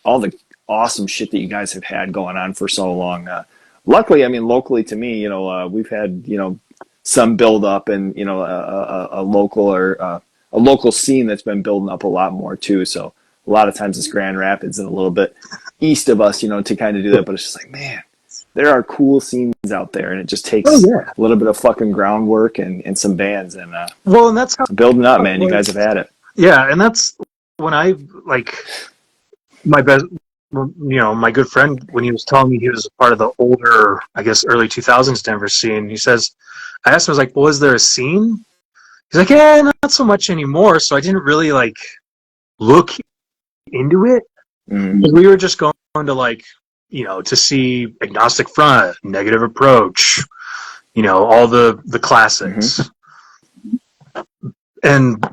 all the awesome shit that you guys have had going on for so long. Luckily, locally to me, we've had some build up and a local scene that's been building up a lot more too. So a lot of times it's Grand Rapids and a little bit east of us, to kind of do that. But it's just like, man, there are cool scenes out there, and it just takes a little bit of fucking groundwork and some bands and and that's how building up, man. You guys have had it. Yeah, and that's when I my best. My good friend, when he was telling me he was a part of the older, I guess, early 2000s Denver scene, he says, I asked him, I was like, well, is there a scene? He's like, yeah, not so much anymore. So I didn't really, look into it. Mm-hmm. We were just going to to see Agnostic Front, Negative Approach, all the classics. Mm-hmm. And,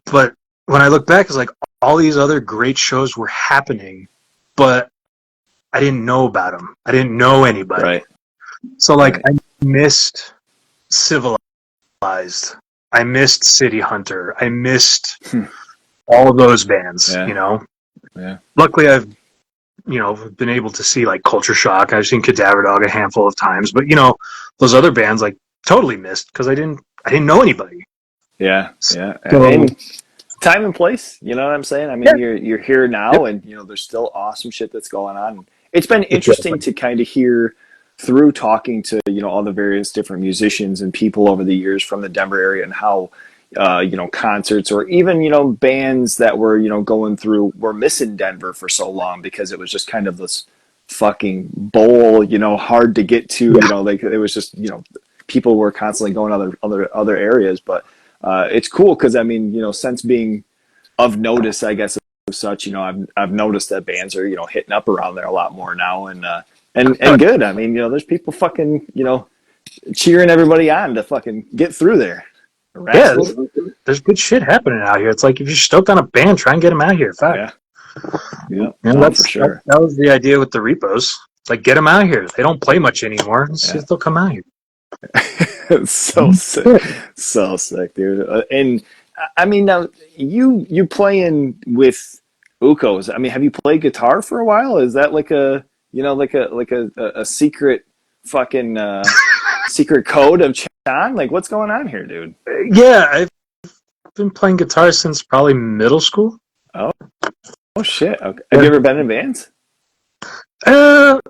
But when I look back, it's like all these other great shows were happening, but I didn't know about them. I didn't know anybody. Right. So like Right. I missed Civilized. I missed City Hunter. I missed Hmm. all of those bands, Yeah. you know. Yeah. Luckily I've been able to see like Culture Shock. I've seen Cadaver Dog a handful of times, but those other bands like totally missed because I didn't know anybody. Yeah. Yeah. So And time and place, you know what I'm saying? I yeah, mean, you're here yep, now, and there's still awesome shit that's going on. It's been interesting exactly. to kind of hear through talking to all the various different musicians and people over the years from the Denver area, and how concerts, or even bands that were going through, were missing Denver for so long because it was just kind of this fucking bowl, hard to get to, Yeah, like it was just people were constantly going other areas. But it's cool because I mean, since being of notice, I guess, of such, I've noticed that bands are hitting up around there a lot more now, and and good. I mean, there's people fucking cheering everybody on to fucking get through there. yeah. Rascals. There's good shit happening out here. It's like if you're stoked on a band, try and get them out here. Fuck. Yeah, yeah, no, for That's sure. that was the idea with the repos. It's like get them out here. They don't play much anymore. Let's see Yeah, if they'll come out here. it's so sick, so sick, dude. And I mean, now you playing with Ukos. I mean, have you played guitar for a while? Is that like a a secret fucking secret code of Chon? Like, what's going on here, dude? Yeah, I've been playing guitar since probably middle school. Oh, oh shit. Okay. Have Yeah. you ever been in bands? I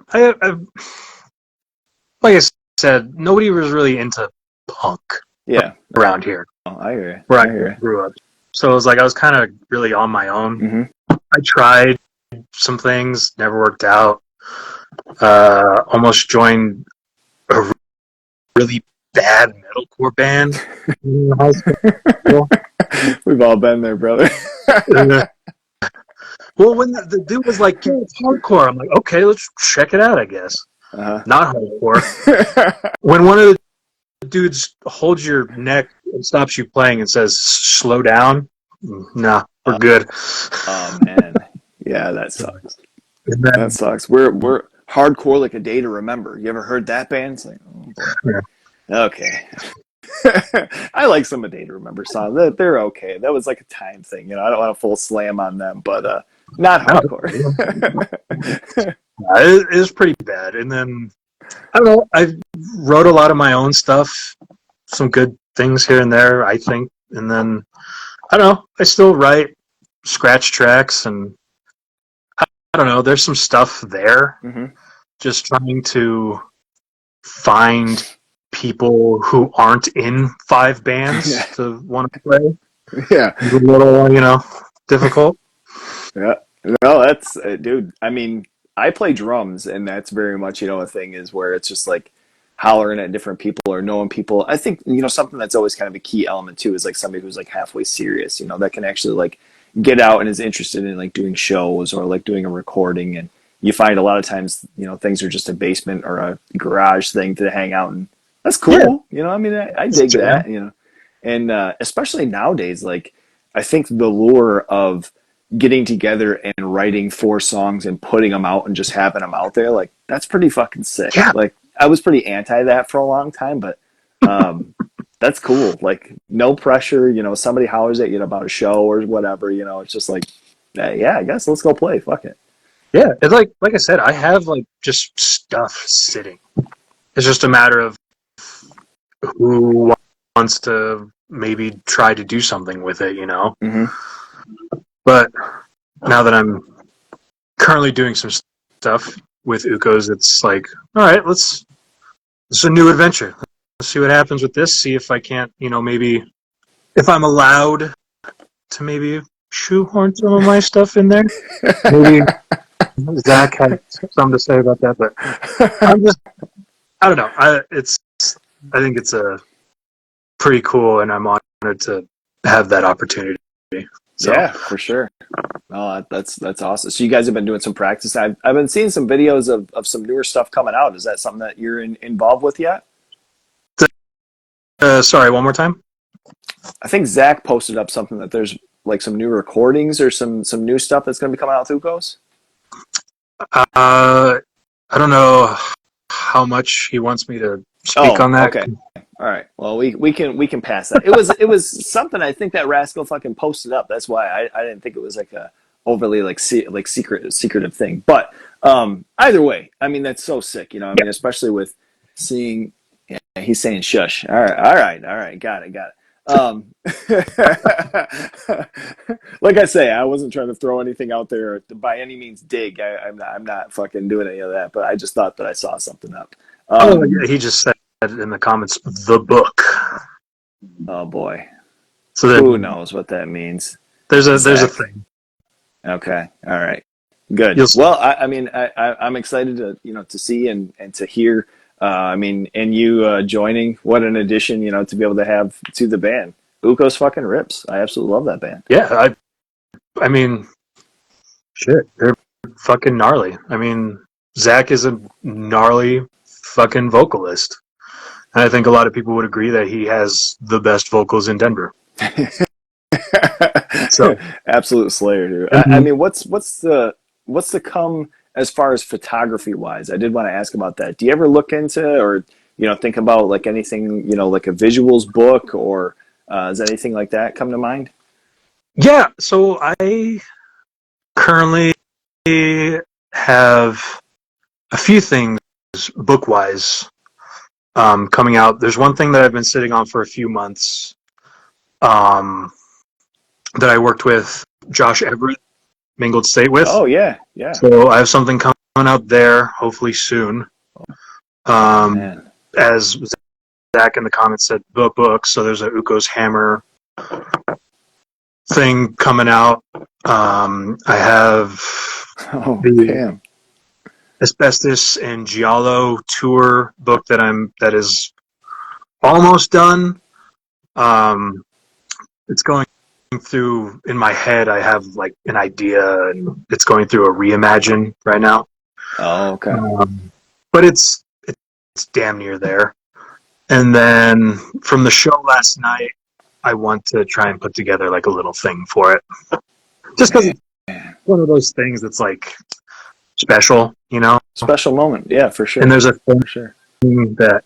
like I said, nobody was really into punk Yeah. around here Oh, I hear you. where I I hear grew up. So it was like I was kind of really on my own. you. Mm-hmm. I tried some things, never worked out. Almost joined a really bad metalcore band in high school. We've all been there, brother. Uh, well, when the dude was like, "Yeah, it's hardcore," I'm like, "Okay, let's check it out." I guess Uh-huh. not hardcore. When one of the dudes holds your neck and stops you playing and says, "Slow down," nah, we're good. Oh man, yeah, that sucks. And That then, sucks. We're hardcore like a day to remember. You ever heard that band? It's like, oh boy. yeah. Okay. I like some of Day to Remember songs. They're okay. That was like a time thing. I don't want to full slam on them, but not No, hardcore. it was pretty bad. And then I don't know. I wrote a lot of my own stuff, some good things here and there, I think. And then I don't know. I still write scratch tracks, and I don't know. There's some stuff there. Hmm. Just trying to find people who aren't in five Yeah. bands to want to play. Yeah. It's a little, difficult. Yeah. No, that's dude. I mean, I play drums, and that's very much a thing is where it's just like hollering at different people or knowing people. I think something that's always kind of a key element too is like somebody who's like halfway serious. That can actually like get out and is interested in like doing shows or like doing a recording. And you find a lot of times things are just a basement or a garage thing to hang out, and that's Yeah, cool. I mean, I dig jam. that. And especially nowadays, like I think the lure of getting together and writing 4 songs and putting them out and just having them out there, like that's pretty fucking sick. Yeah, Like I was pretty anti that for a long time, but um, that's cool. Like no pressure. Somebody hollers at you about a show or whatever. It's just like, hey, yeah, I guess let's go play. Fuck it. yeah. It's like I said, I have like just stuff sitting. It's just a matter of who wants to maybe try to do something with it. Mm-hmm. But now that I'm currently doing some stuff with Ukos, it's like, all right, it's a new adventure. Let's see what happens with this. See if I can't, maybe if I'm allowed to maybe shoehorn some of my stuff in there. Maybe Zach has something to say about that, but I don't know. I think it's a pretty cool, and I'm honored to have that opportunity. So Yeah, for sure. Oh, that's awesome. So you guys have been doing some practice. I've been seeing some videos of some newer stuff coming out. Is that something that you're involved with yet? sorry, one more time. I think Zach posted up something that there's like some new recordings or some new stuff that's going to be coming out with Ukos. I don't know how much he wants me to speak Oh, on that. okay. All right. Well, we can pass that. It was something I think that rascal fucking posted up. That's why I didn't think it was like a overly like secretive thing. But either way, I mean that's so sick. I Yeah. mean especially with seeing. Yeah, he's saying shush. All right, all right, all right. Got it, got it. Like I say, I wasn't trying to throw anything out there by any means. Dig. I'm not fucking doing any of that. But I just thought that I saw something up. Oh, yeah, he just said in the comments, the book. Oh boy. So Who knows what that means? there's a Zach. thing. Okay. All right. Good. You'll see. Well, I mean, I'm excited to to see and to hear. I mean, and you joining. What an addition, to be able to have to the band. Ukos fucking rips. I absolutely love that band. Yeah, I mean, shit, they're fucking gnarly. I mean, Zach is a gnarly fucking vocalist. And I think a lot of people would agree that he has the best vocals in Denver. So, Absolute slayer, dude. I mhm. mean, what's the come as far as photography wise? I did want to ask about that. Do you ever look into or think about like anything like a visuals book or does anything like that come to mind? Yeah, so I currently have a few things book wise coming out. There's one thing that I've been sitting on for a few months um, that I worked with Josh Everett, Mingled State with. Oh yeah, yeah. So I have something coming out there, hopefully soon. Oh Um, man. as Zach in the comments said, book. So there's a Ukko's Hammer thing coming out. I have Oh the damn. Asbestos and Giallo tour book that is almost done. Um, it's going through in my head. I have like an idea, and it's going through a reimagine right now. Oh okay. But it's damn near there. And then from the show last night, I want to try and put together like a little thing for it, just because Man. it's one of those things that's like special. Special moment. Yeah, for And sure. there's a thing For sure. that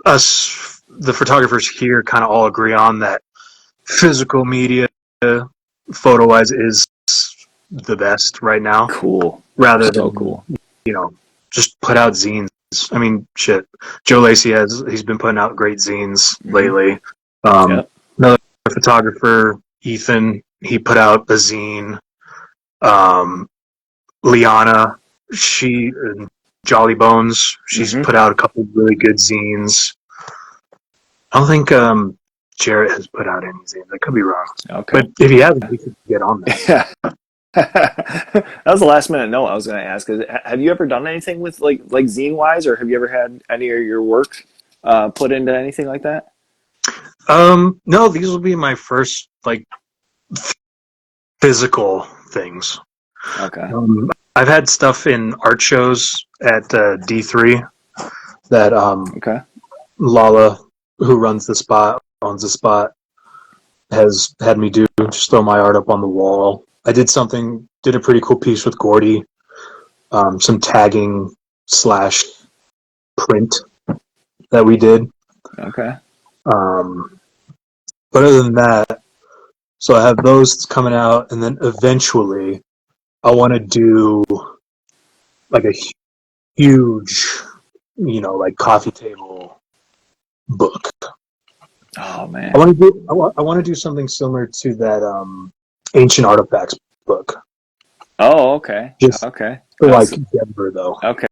us, the photographers here, kind of all agree on that physical media, photo wise, is the best right now, Cool. rather So than cool. just put out zines. I mean, shit. Joe Lacey he's been putting out great zines Hmm. lately. Um, Yep. Another photographer, Ethan, he put out a zine. Um, Liana, she Jolly Bones, she's Hmm. put out a couple of really good zines. I don't think Jarrett has put out any zines. I could be wrong, Okay. but if he hasn't, we should get on that. Yeah. That was the last minute note I was going to ask. Have you ever done anything with like zine wise, or have you ever had any of your work put into anything like that? No, these will be my first like physical things. Okay. I've had stuff in art shows at D3 that Okay. Lala, who owns the spot, has had me do. Just throw my art up on the wall. I did a pretty cool piece with Gordy, some tagging slash print that we did. Okay. Um, but other than that, so I have those coming out, and then eventually I want to do like a huge, like coffee table book. Oh I man. want to do I want to do something similar to that ancient artifacts book, Oh okay. just Okay. for I like was Denver though. okay.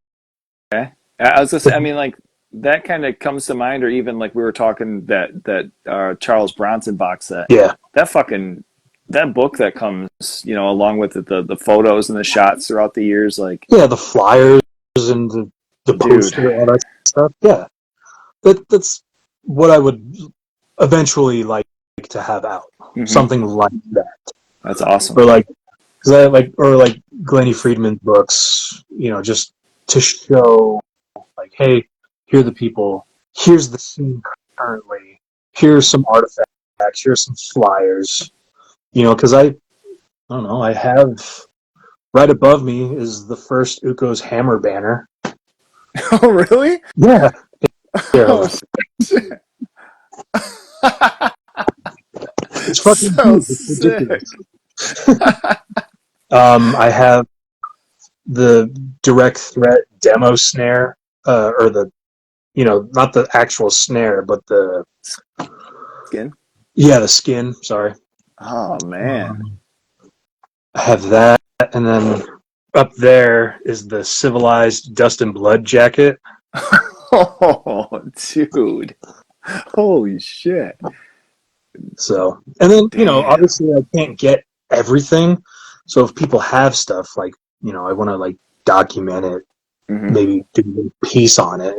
I was gonna say. I mean, like that kind of comes to mind, or even like we were talking that Charles Bronson box set. Yeah, That fucking that book that comes, along with the photos and the shots throughout the years. Like, yeah, the flyers and the dude. poster, all that stuff. Yeah, that's what I would eventually like to have out, Hmm. something like that, That's awesome. or like because I like Glennie Friedman books, just to show like, hey, here are the people, here's the scene currently, here's some artifacts, here's some flyers, because I don't know, I have right above me is the first Ukko's hammer banner. Oh, really? Yeah, here, Oh, shit. it's fucking So huge. It's sick. ridiculous. I have the direct threat demo snare, or the, not the actual snare, but Skin. the skin. Sorry. Oh, man. Um, I have that, and then up there is the civilized Dust and Blood jacket. Oh, dude. Holy shit. So, and then, Damn. obviously I can't get everything. So if people have stuff, like, I want to, like, document it, Hmm. maybe do a piece on it,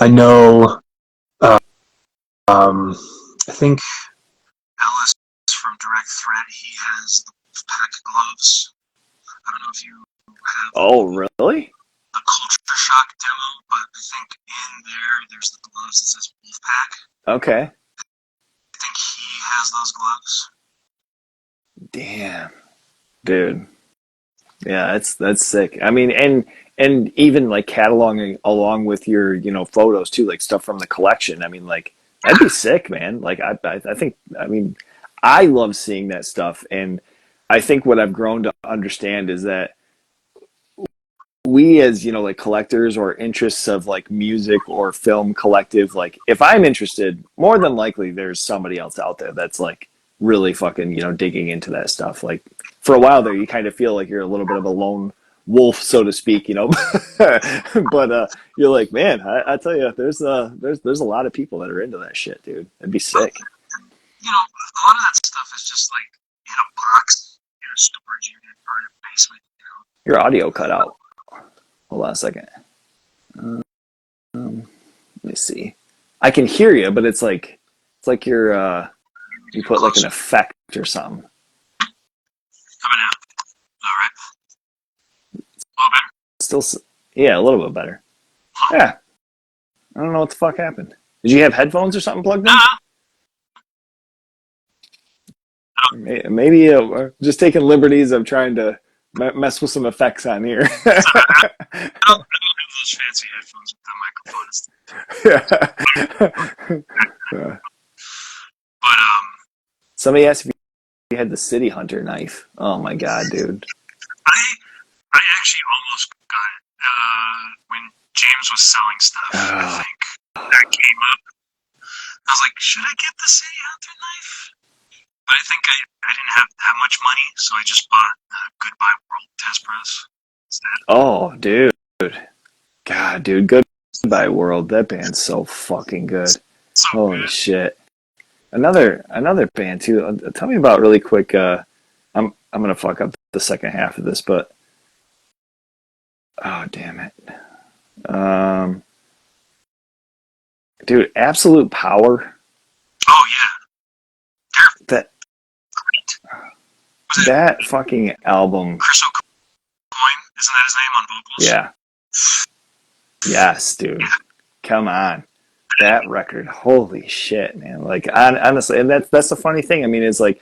I know, uh, I think Ellis from Direct Threat, he has the Wolfpack gloves. I don't know if you have Oh, really? the Culture Shock demo, but I think in there's the gloves that says Wolfpack. Okay. I think he has those gloves. Damn. Dude. Yeah, that's sick. I mean, and even like cataloging along with your, photos too, like stuff from the collection. I mean, like that'd be sick, man. Like I think, I mean, I love seeing that stuff, and I think what I've grown to understand is that we as, like collectors or interests of like music or film collective, like if I'm interested, more than likely there's somebody else out there that's like really fucking, digging into that stuff. Like for a while there, you kind of feel like you're a little bit of a lone wolf, so to speak, but you're like, man, I tell you, there's a lot of people that are into that shit, dude. It'd be sick. A lot of that stuff is just like in a box, in a storage unit, or in a basement. Your audio cut out. Hold on a second. Let me see. I can hear you, but it's like you put like an Closer. effect or something. How about now? All right. A little better. Still, yeah, a little bit better. Huh. Yeah, I don't know what the fuck happened. Did you have headphones or something plugged in? Nah. Maybe just taking liberties of trying to mess with some effects on here. I don't have those fancy headphones with the microphones. Yeah. But Somebody asked if you had the City Hunter knife. Oh my god, dude. I I actually almost got it when James was selling stuff. I Oh, think that came up. I was like, should I get the City Hunter knife? But I think I didn't have that much money, so I just bought Goodbye World test press instead. oh, dude. God, dude. Goodbye World. That band's so fucking good. So Holy good. shit. Another band too. Tell me about really quick. I'm gonna fuck up the second half of this, but oh damn it, um, dude, Absolute Power. Oh yeah, they're That great. Was it that fucking album. Chris O'Coin? Isn't that his name on vocals? Yeah, yes, dude. Yeah. Come on, that record. Holy shit, man. Like honestly, and that's the funny thing. I mean, it's like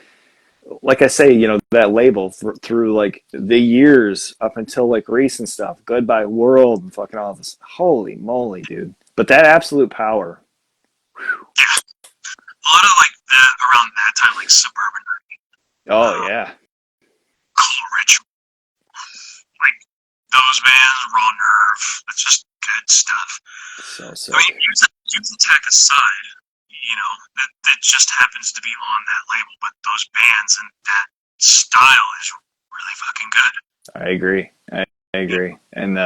I say, that label through like the years up until like recent stuff, Goodbye World and fucking all this. Holy moly, dude! But that Absolute Power. Yeah. A lot of like that around that time, like Suburban, Oh um, yeah, Cool Ritual, like those bands, Raw Nerve. That's just good stuff. so I mean, sick. Youth Attack aside, that just happens to be on that label, but those bands and that style is really fucking good. I agree. I agree. And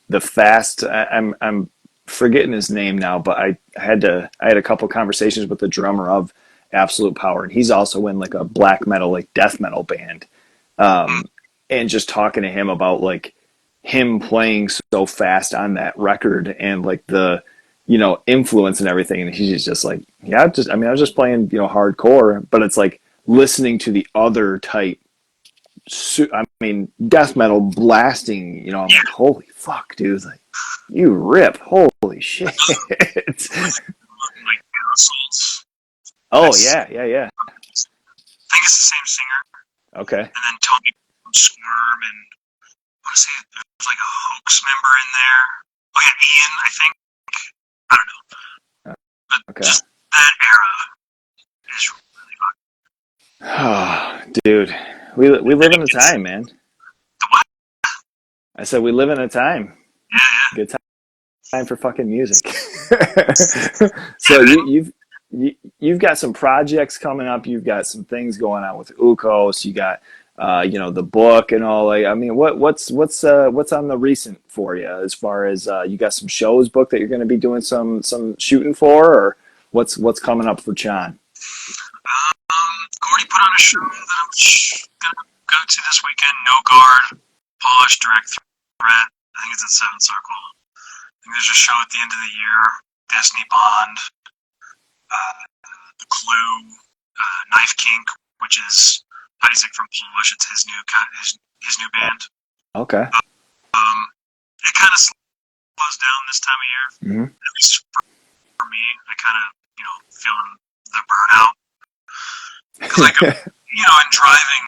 the fast. I'm forgetting his name now, but I had a couple conversations with the drummer of Absolute Power, and he's also in like a black metal, like death metal band. And just talking to him about like him playing so fast on that record and like the influence and everything, and he's just like, yeah, I was just playing hardcore, but it's like listening to the other type, I mean, death metal blasting, I'm Yeah, like, holy fuck, dude, like you rip, holy shit. like Souls. Oh That's yeah, yeah, yeah. I think it's the same singer. Okay. And then Tony from Squirm, and I want to say there's like a hoax member in there. Oh yeah, Ian, I think. I don't know, but Okay. just that era is really fun. Oh, dude, we live in a time, man. The what? I said we live in a time. Yeah, Good time for fucking music. yeah, So man. you've got some projects coming up. You've got some things going on with Ukko. So you got the book and all. Like, I mean, what's on the recent for you as far as you got some shows booked that you're going to be doing some shooting for, or what's coming up for Chon? Gordy put on a show that I'm gonna go to this weekend. No Guard, Polish Direct Threat. I think it's at Seven Circle. I think there's a show at the end of the year. Destiny Bond, uh, The Clue, Knife Kink, which is Isaac from Polish. It's his new band. Okay. Um, it kind of slows down this time of year. Mm-hmm. At least for me, I kind of feeling the burnout because like in driving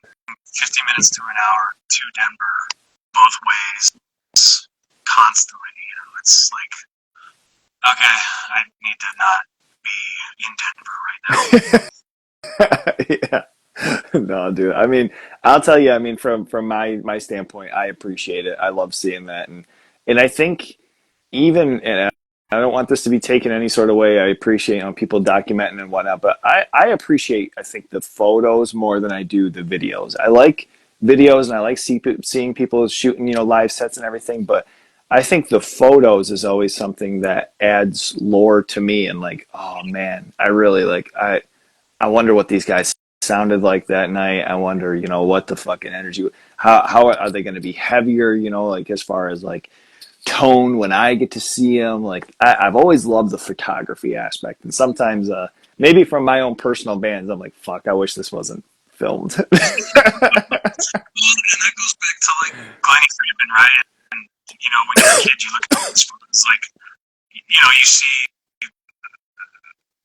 50 minutes to an hour to Denver both ways constantly. It's like okay, I need to not be in Denver right now. Yeah. No, dude. I mean, I'll tell you. I mean, from my standpoint, I appreciate it. I love seeing that, and I think even and I don't want this to be taken any sort of way. I appreciate people documenting and whatnot, but I appreciate I think the photos more than I do the videos. I like videos and I like seeing people shooting live sets and everything, but I think the photos is always something that adds lore to me and like, oh man, I really like I wonder what these guys sounded like that night. I wonder, what the fucking energy. How are they going to be heavier? Like as far as like tone when I get to see them. Like I've always loved the photography aspect, and sometimes maybe from my own personal bands, I'm like, fuck, I wish this wasn't filmed. Well, and that goes back to like Glennie Friedman, right? And when you're a kid, you look at these photos, like you see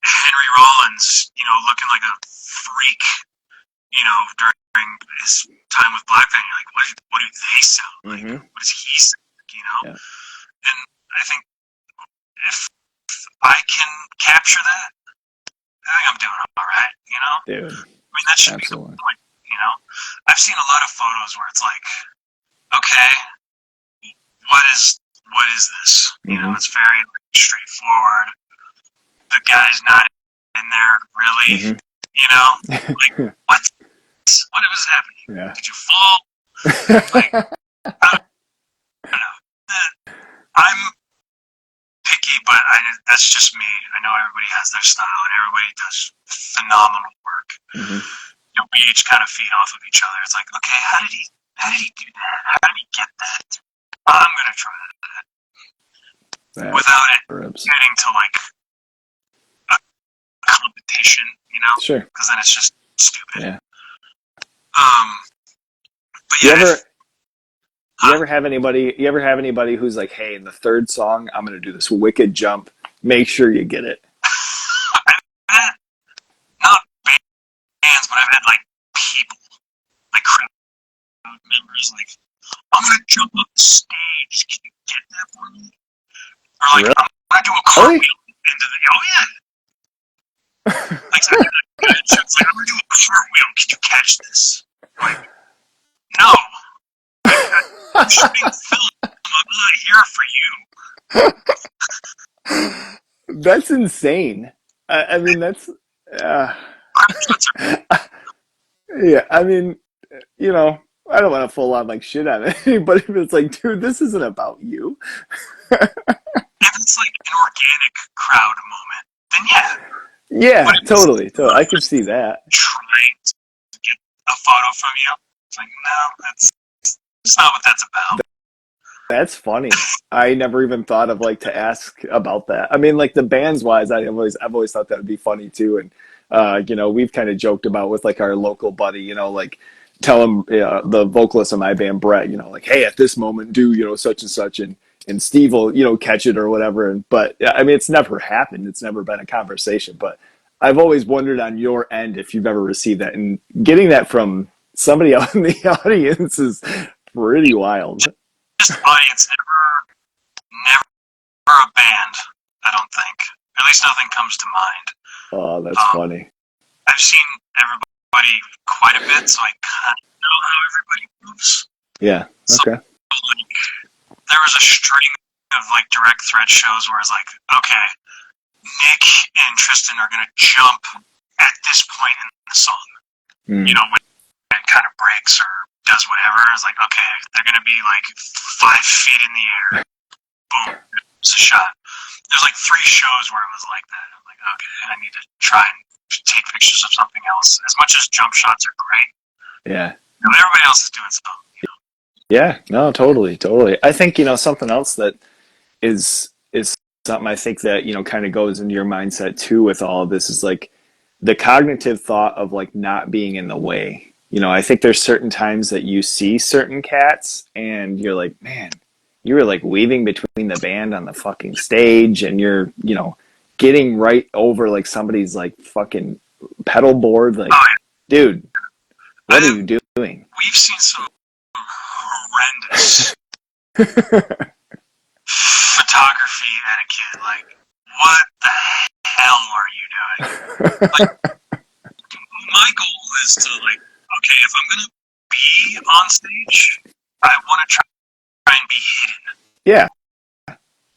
Henry Rollins, looking like a freak, during his time with Black Band. You're like, what do they sound like? Mm-hmm. What does he sound like? Yeah. And I think if I can capture that, I think I'm doing all right. Dude, I mean, that should be the absolutely. point. I've seen a lot of photos where it's like, okay, what is this? Mm-hmm. It's very straightforward. The guy's not in there really. Mm-hmm. Like what was happening? Yeah. Did you fall? Like I don't know. I'm picky, but that's just me. I know everybody has their style and everybody does phenomenal work. Mm-hmm. We each kind of feed off of each other. It's like, okay, how did he do that? How did he get that? I'm gonna try that without it getting to like a competition, Sure. because then it's just stupid. Yeah. But yeah. You ever have anybody who's like, hey, in the third song, I'm gonna do this wicked jump. Make sure you get it. I've had, not bands, but I've had like people, like crowd members, like, I'm gonna jump up the stage. Can you get that for me? Or like, Really? I'm gonna do a cartwheel into the. Oh yeah. Like, I'm gonna do a cartwhel. Can you catch this? Like, no. I'm shooting film. I'm not here for you. That's insane. I mean, that's. Yeah, I mean, I don't want to full on like shit on it, but if it's like, dude, this isn't about you. If it's like an organic crowd moment, then yeah. Yeah, totally. I can see that. Trying to get a photo from you. It's like, no, that's not what that's about. That's funny. I never even thought of like to ask about that. I mean, like the bands wise, I've always thought that would be funny too. And we've kind of joked about with like our local buddy, like tell him the vocalist of my band, Brett, like, hey, at this moment, do such and such, and and Steve will, catch it or whatever. But I mean, it's never happened. It's never been a conversation. But I've always wondered on your end if you've ever received that, and getting that from somebody out in the audience is pretty wild. Just audience, never a band. I don't think. At least nothing comes to mind. Oh, that's funny. I've seen everybody quite a bit, so I kind of know how everybody moves. Yeah. Okay. So, like, there was a string of like direct threat shows where it's like, okay, Nick and Tristan are gonna jump at this point in the song. When it kind of breaks or does whatever. It's like, okay, they're gonna be like 5 feet in the air. Boom, it's a shot. There's like 3 shows where it was like that. I'm like, okay, I need to try and take pictures of something else. As much as jump shots are great. Yeah. Everybody else is doing something. Yeah, no, totally. I think, something else that is something I think that, kind of goes into your mindset too with all of this is like the cognitive thought of like not being in the way. I think there's certain times that you see certain cats and you're like, man, you were like weaving between the band on the fucking stage and you're, getting right over like somebody's like fucking pedal board. Like, dude, what are you doing? We've seen some horrendous photography etiquette. Like, what the hell are you doing? Like, my goal is to like, okay, if I'm gonna be on stage, I want to try and be hidden. Yeah.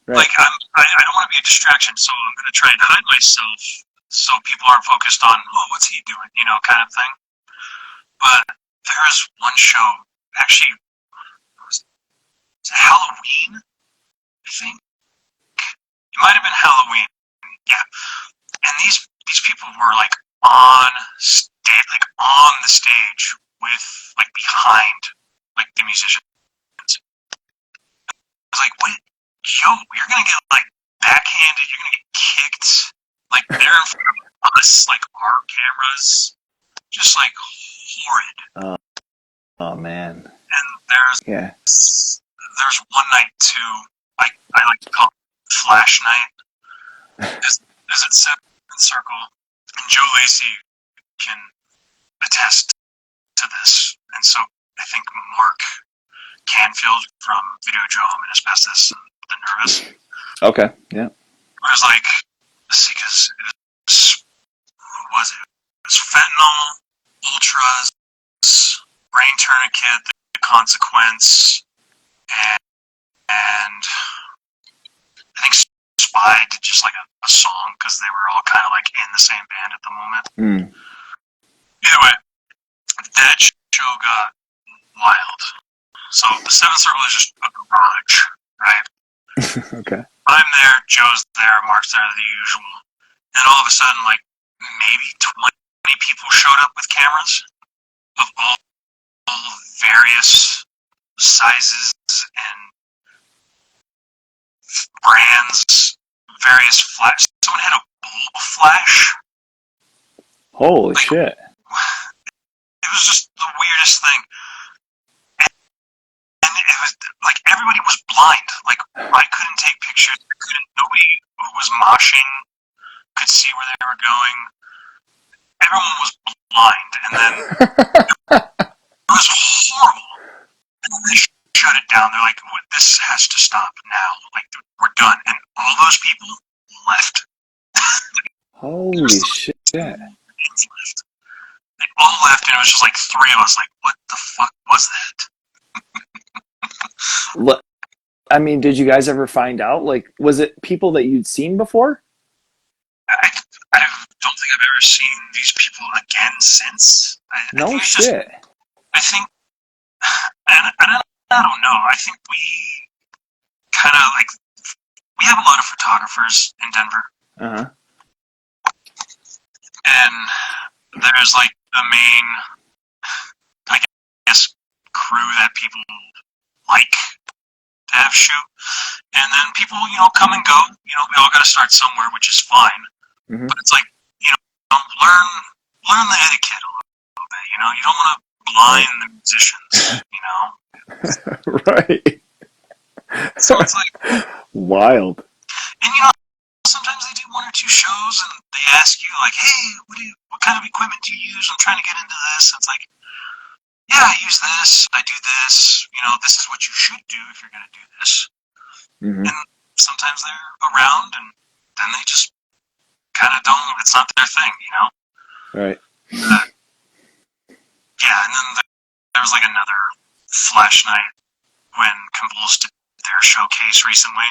Right. Like I don't want to be a distraction, so I'm gonna try and hide myself so people aren't focused on, oh, what's he doing, kind of thing. But there was one show, actually, it was Halloween, I think. It might have been Halloween, yeah. And these people were like on the stage with like behind like the musicians. I was like, wait, yo, you're gonna get like backhanded, you're gonna get kicked, like they're in front of us, like our cameras, just like horrid. Oh man. And there's one night too, I like to call it Flash Night. There's a 7th Circle, and Joe Lacey can attest to this. And so I think Mark Canfield from Videodrome and Asbestos and The Nervous. Okay, yeah. It was like, let's see, because who was it? It was Fentanyl, Ultras, Brain Tourniquet, The Consequence, and I think Spy did just like a song because they were all kind of like in the same band at the moment. Either way, that show got wild. So the 7th Circle is just a garage, right? Okay. I'm there, Joe's there, Mark's there, the usual. And all of a sudden, like, maybe 20 people showed up with cameras of all various sizes and brands, various flash. Someone had a bulb flash. Holy shit. It was just the weirdest thing. And it was like everybody was blind. Like I couldn't take pictures. Nobody who was moshing could see where they were going. Everyone was blind, and then it was horrible. And then they shut it down. They're like, "This has to stop now. Like we're done." And all those people left. Holy shit! Left. They all left, and it was just like 3 of us. Like, what the fuck was that? Look, I mean, did you guys ever find out? Like, was it people that you'd seen before? I don't think I've ever seen these people again since. No shit. I think, and I don't know. I think we kind of like we have a lot of photographers in Denver. Uh-huh. And there's like the main, I guess, crew that people like to have shoot. And then people, come and go. We all got to start somewhere, which is fine. Mm-hmm. But it's like, learn the etiquette a little bit. You don't want to blind the musicians. Right. So it's like, Wild. and sometimes they do one or two shows and they ask you like, hey, what kind of equipment do you use? I'm trying to get into this. It's like, yeah, I use this. I do this. This is what you should do if you're going to do this. Hmm. And sometimes they're around and then they just kind of don't. It's not their thing. Right. Uh, yeah, and then there was like another Flash night when Convulsed did their showcase recently.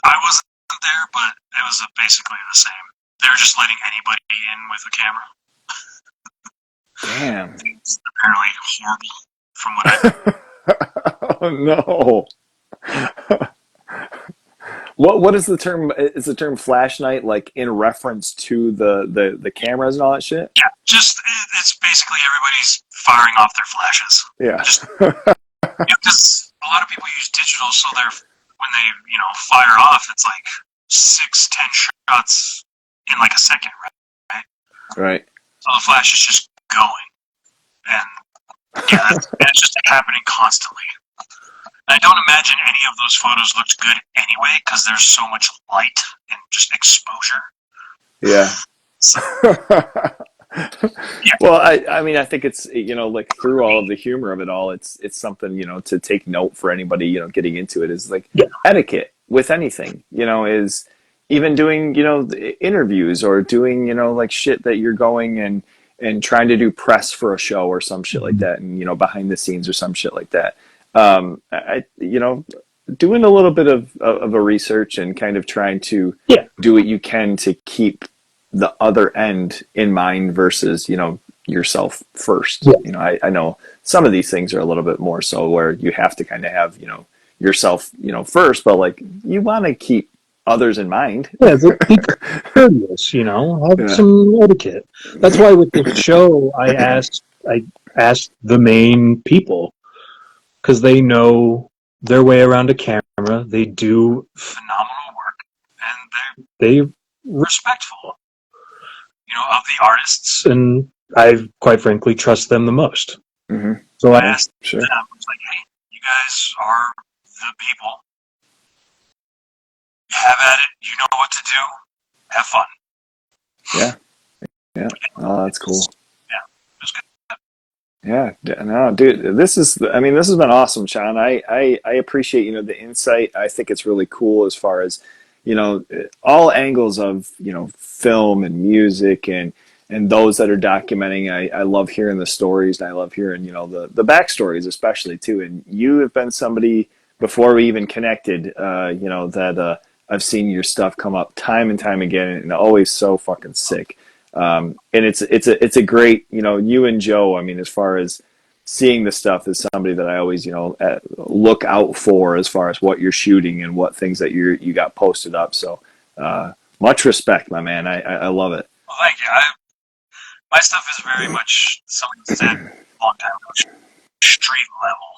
I wasn't there, but it was basically the same. They were just letting anybody in with a camera. Damn. It's apparently horrible from what I. Oh no. What is the term? Is the term flash night like in reference to the cameras and all that shit? Yeah, just it's basically everybody's firing off their flashes. Yeah. Just because a lot of people use digital, so they're when they fire off, it's like 6, 10 shots in like a second, right? Right. So the flash is just going, and yeah, that's just happening constantly. And I don't imagine any of those photos looked good anyway because there's so much light and just exposure. Yeah. So, yeah. Well, I mean, I think it's like through all of the humor of it all, it's something to take note for anybody getting into it is like Yeah. etiquette with anything. Is even doing interviews or doing like shit that you're going and trying to do press for a show or some shit like that, and behind the scenes or some shit like that. I doing a little bit of a research and kind of trying to Yeah. do what you can to keep the other end in mind versus yourself first. Yeah. I know some of these things are a little bit more so where you have to kind of have yourself first, but like you want to keep others in mind. Yeah, be courteous, have Yeah. some etiquette. That's why with the show, I asked the main people because they know their way around a camera. They do phenomenal work, and they respectful, of the artists, and I quite frankly trust them the most. Mm-hmm. So I asked Sure. them, I was like, hey, you guys are the people. Have at it. You know what to do. Have fun. Yeah. Yeah. Oh, that's cool. Yeah, it was good. Yeah, no, dude, this has been awesome, Chon. I appreciate, the insight. I think it's really cool as far as, all angles of, film and music and those that are documenting. I love hearing the stories and I love hearing, the backstories especially too. And you have been somebody before we even connected, that I've seen your stuff come up time and time again and always so fucking sick. And it's a great, you and Joe, I mean, as far as seeing the stuff is somebody that I always, look out for as far as what you're shooting and what things that you got posted up. So, much respect, my man. I love it. Well, thank you. My stuff is very much someone said a long time ago, street level.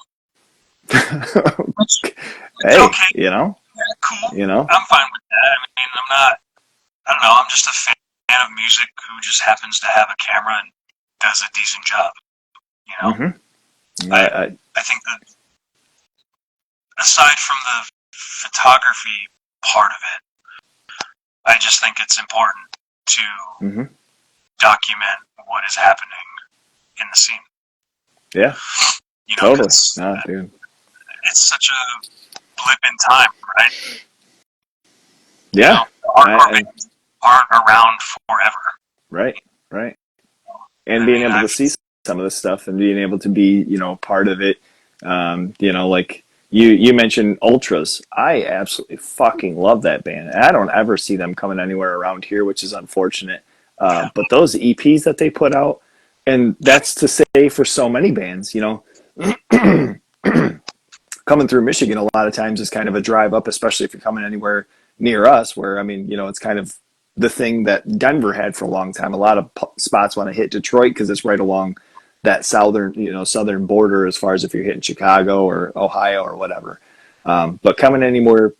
Which, Hey, okay, yeah, cool. you I'm fine with that. I mean, I'm not. I don't know. I'm just a fan of music who just happens to have a camera and does a decent job. Mm-hmm. I think that aside from the photography part of it, I just think it's important to mm-hmm. document what is happening in the scene. Yeah, totally. Nah, dude. It's such a blip in time, right? Yeah, Art aren't around forever. Right. And being able to see some of this stuff and being able to be, part of it. Like you mentioned Ultras. I absolutely fucking love that band. And I don't ever see them coming anywhere around here, which is unfortunate. But those EPs that they put out, and that's to say for so many bands, coming through Michigan a lot of times is kind of a drive up, especially if you're coming anywhere near us, where, I mean, it's kind of the thing that Denver had for a long time. A lot of spots want to hit Detroit because it's right along that southern border as far as if you're hitting Chicago or Ohio or whatever. But coming anywhere,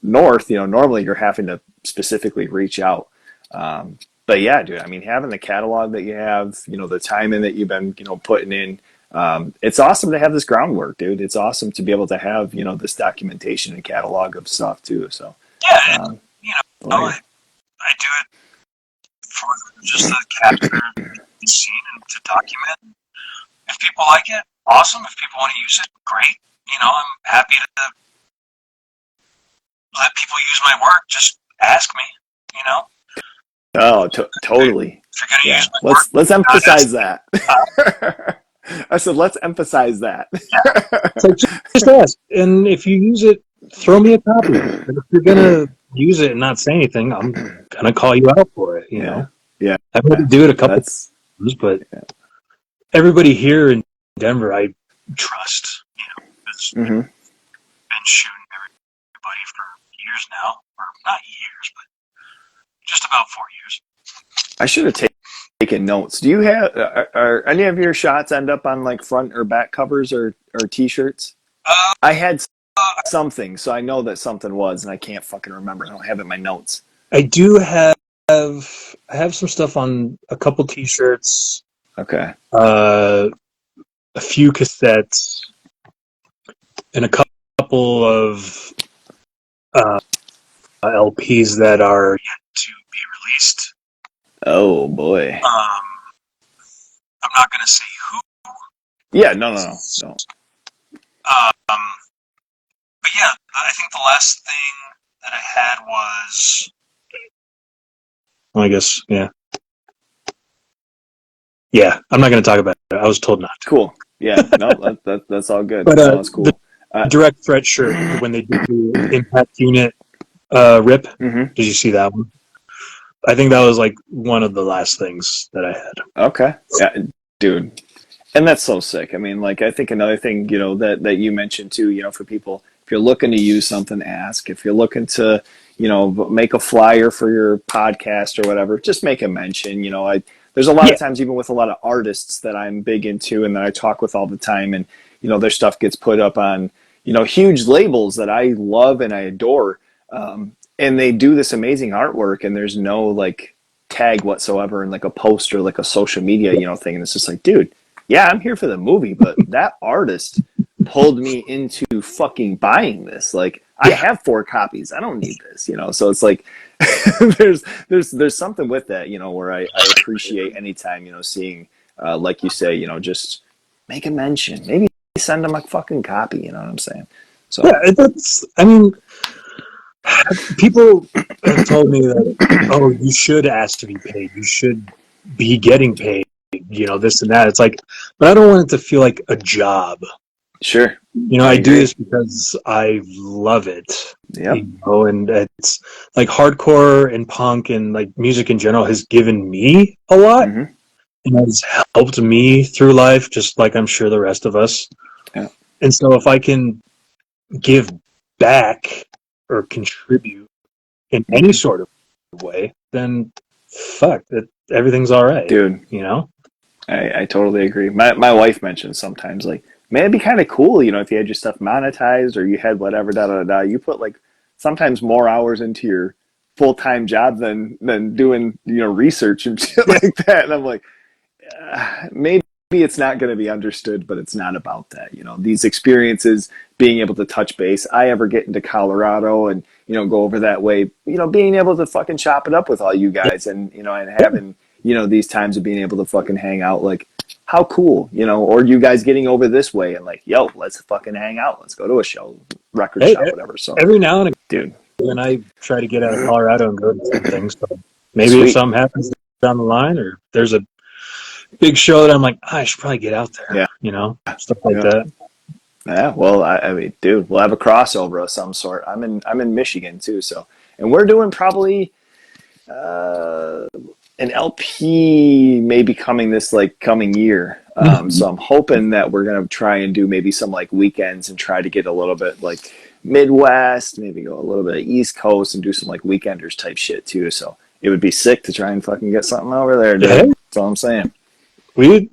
north, normally you're having to specifically reach out. But yeah, dude, I mean, having the catalog that you have, the time in that you've been, putting in, it's awesome to have this groundwork, dude. It's awesome to be able to have, this documentation and catalog of stuff too. So, Yeah, um, you know, well, yeah. I do it for just to capture the scene and to document. If people like it, awesome. If people want to use it, great. I'm happy to let people use my work. Just ask me. Oh, totally. If you're gonna Yeah. use my work, Let's emphasize that. uh, I said, let's emphasize that. yeah. It's like just ask, and if you use it, throw me a copy. But if you're gonna use it and not say anything, I'm gonna call you out for it. Yeah. Yeah. I've had to do it a couple That's, times, but yeah. everybody here in Denver, I trust. Because I've Mm-hmm. been shooting everybody for years now, or not years, but just about 4 years. I should have taken notes. Do you have, are any of your shots end up on like front or back covers or t-shirts? Uh, I had something, so I know that something was, and I can't fucking remember. I don't have it in my notes. I do have I have some stuff on a couple T-shirts, Okay. a few cassettes, and a couple of LPs that are yet to be released. Oh boy. I'm not going to say who. Yeah. No. But yeah, I think the last thing that I had was. Well, I guess, yeah. Yeah, I'm not going to talk about it. I was told not to. Cool. Yeah. No. That's all good. But No, it's the cool. direct threat shirt, when they did the impact unit rip, Mm-hmm. did you see that one? I think that was like one of the last things that I had. Okay. Yeah, dude. And that's so sick. I mean, like, I think another thing, that you mentioned too, for people, if you're looking to use something, ask. If you're looking to, make a flyer for your podcast or whatever, just make a mention. There's a lot Yeah, of times, even with a lot of artists that I'm big into and that I talk with all the time, and, their stuff gets put up on, huge labels that I love and I adore. And they do this amazing artwork, and there's no like tag whatsoever in like a post or like a social media, thing. And it's just like, dude, yeah, I'm here for the movie, but that artist pulled me into fucking buying this. Like, I yeah, have 4 copies. I don't need this. So it's like there's something with that, where I appreciate anytime, seeing like you say, just make a mention. Maybe send them a fucking copy, you know what I'm saying? So yeah. I mean, people have told me that, oh, you should ask to be paid. You should be getting paid. This and that. It's like, but I don't want it to feel like a job. sure. I do agree. this because I love it. Yep. And it's like hardcore and punk and like music in general has given me a lot Mm-hmm. and has helped me through life, just like I'm sure the rest of us. Yeah. And so if I can give back or contribute in any sort of way, then fuck it, everything's all right. Dude, I totally agree. My wife mentions sometimes, like, man, it'd be kind of cool, if you had your stuff monetized or you had whatever, da da da. You put like sometimes more hours into your full time job than doing research and shit Yeah, like that. And I'm like, maybe it's not going to be understood, but it's not about that. These experiences, being able to touch base. I ever get into Colorado and go over that way. Being able to fucking chop it up with all you yeah, guys and having these times of being able to fucking hang out. Like, how cool, or you guys getting over this way and like, yo, let's fucking hang out. Let's go to a show, record hey, shop, whatever. So, every now and dude, again I try to get out of Colorado and go to some things. So maybe if sweet, something happens down the line or there's a big show that I'm like, I should probably get out there, yeah, stuff like yeah. that. Yeah, well, I mean, dude, we'll have a crossover of some sort. I'm in Michigan too, so and we're doing probably uh, an LP maybe coming this like coming year. So I'm hoping that we're gonna try and do maybe some like weekends and try to get a little bit like Midwest, maybe go a little bit of East Coast and do some like weekenders type shit too. So it would be sick to try and fucking get something over there, Yeah, dude. That's all I'm saying. we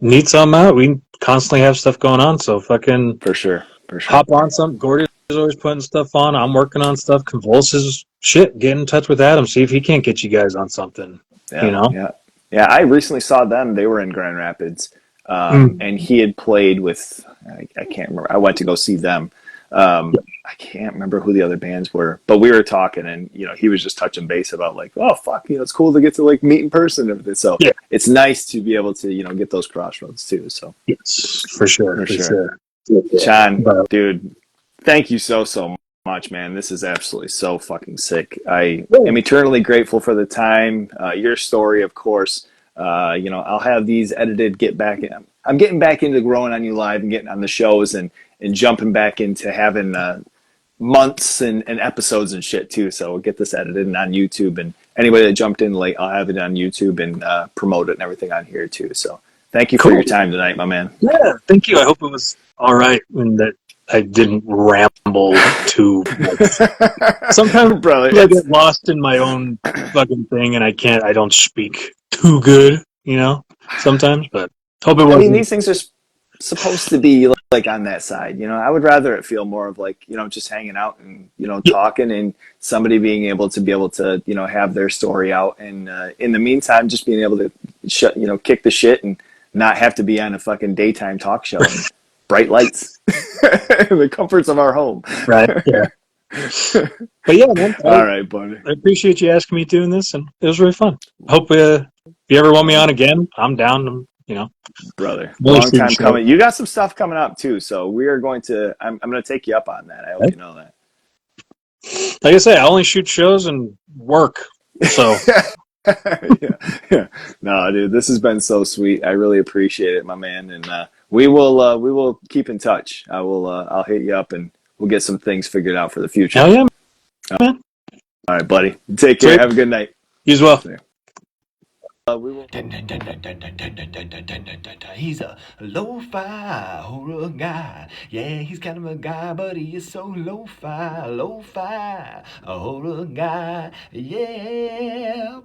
need something out. We constantly have stuff going on, so fucking For sure, for sure. hop on something. Gordy is always putting stuff on. I'm working on stuff. Convulses shit. Get in touch with Adam. See if he can't get you guys on something. You Yeah, know? yeah, yeah. I recently saw them. They were in Grand Rapids. Mm. and he had played with I can't remember. I went to go see them. Yeah. I can't remember who the other bands were, but we were talking, and he was just touching base about like, oh fuck, it's cool to get to like meet in person and everything. So Yeah. it's nice to be able to get those crossroads too. So Yes, for sure, for for sure, sure. Yeah. Chon, But dude, thank you so much, man. This is absolutely so fucking sick. I yeah, am eternally grateful for the time. Your story, of course. I'll have these edited. Get back in. I'm getting back into growing on you live and getting on the shows and jumping back into having months and episodes and shit too. So we'll get this edited and on YouTube. And anybody that jumped in late, I'll have it on YouTube and promote it and everything on here too. So thank you for your cool. time tonight, my man. Yeah, thank you. I hope it was all right and that I didn't ramble too much. Sometimes Brother, I it's get lost in my own fucking thing and I don't speak too good, sometimes, but hope it I mean, wasn't. these things are supposed to be like on that side. I would rather it feel more of like just hanging out and Yeah, talking and somebody being able to have their story out, and in the meantime, just being able to shut kick the shit and not have to be on a fucking daytime talk show and bright lights, the comforts of our home. right. Yeah. But yeah, man, All right, buddy, I appreciate you asking me doing this and it was really fun. Hope if you ever want me on again, I'm down. brother, Really long shooting time show. coming. You got some stuff coming up too, so we are going to. I'm going to take you up on that. I hope you know that. Like I say, I only shoot shows and work. So yeah, yeah. No, dude, this has been so sweet. I really appreciate it, my man. And we will keep in touch. I'll hit you up and we'll get some things figured out for the future. hell yeah, man. All right, buddy. Take care. Sweet. Have a good night. You as well. We will. He's a lo-fi horror guy. Yeah, he's kind of a guy, but he is so lo-fi a horror guy. Yeah.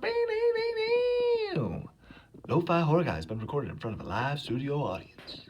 Lo-fi horror guy has been recorded in front of a live studio audience.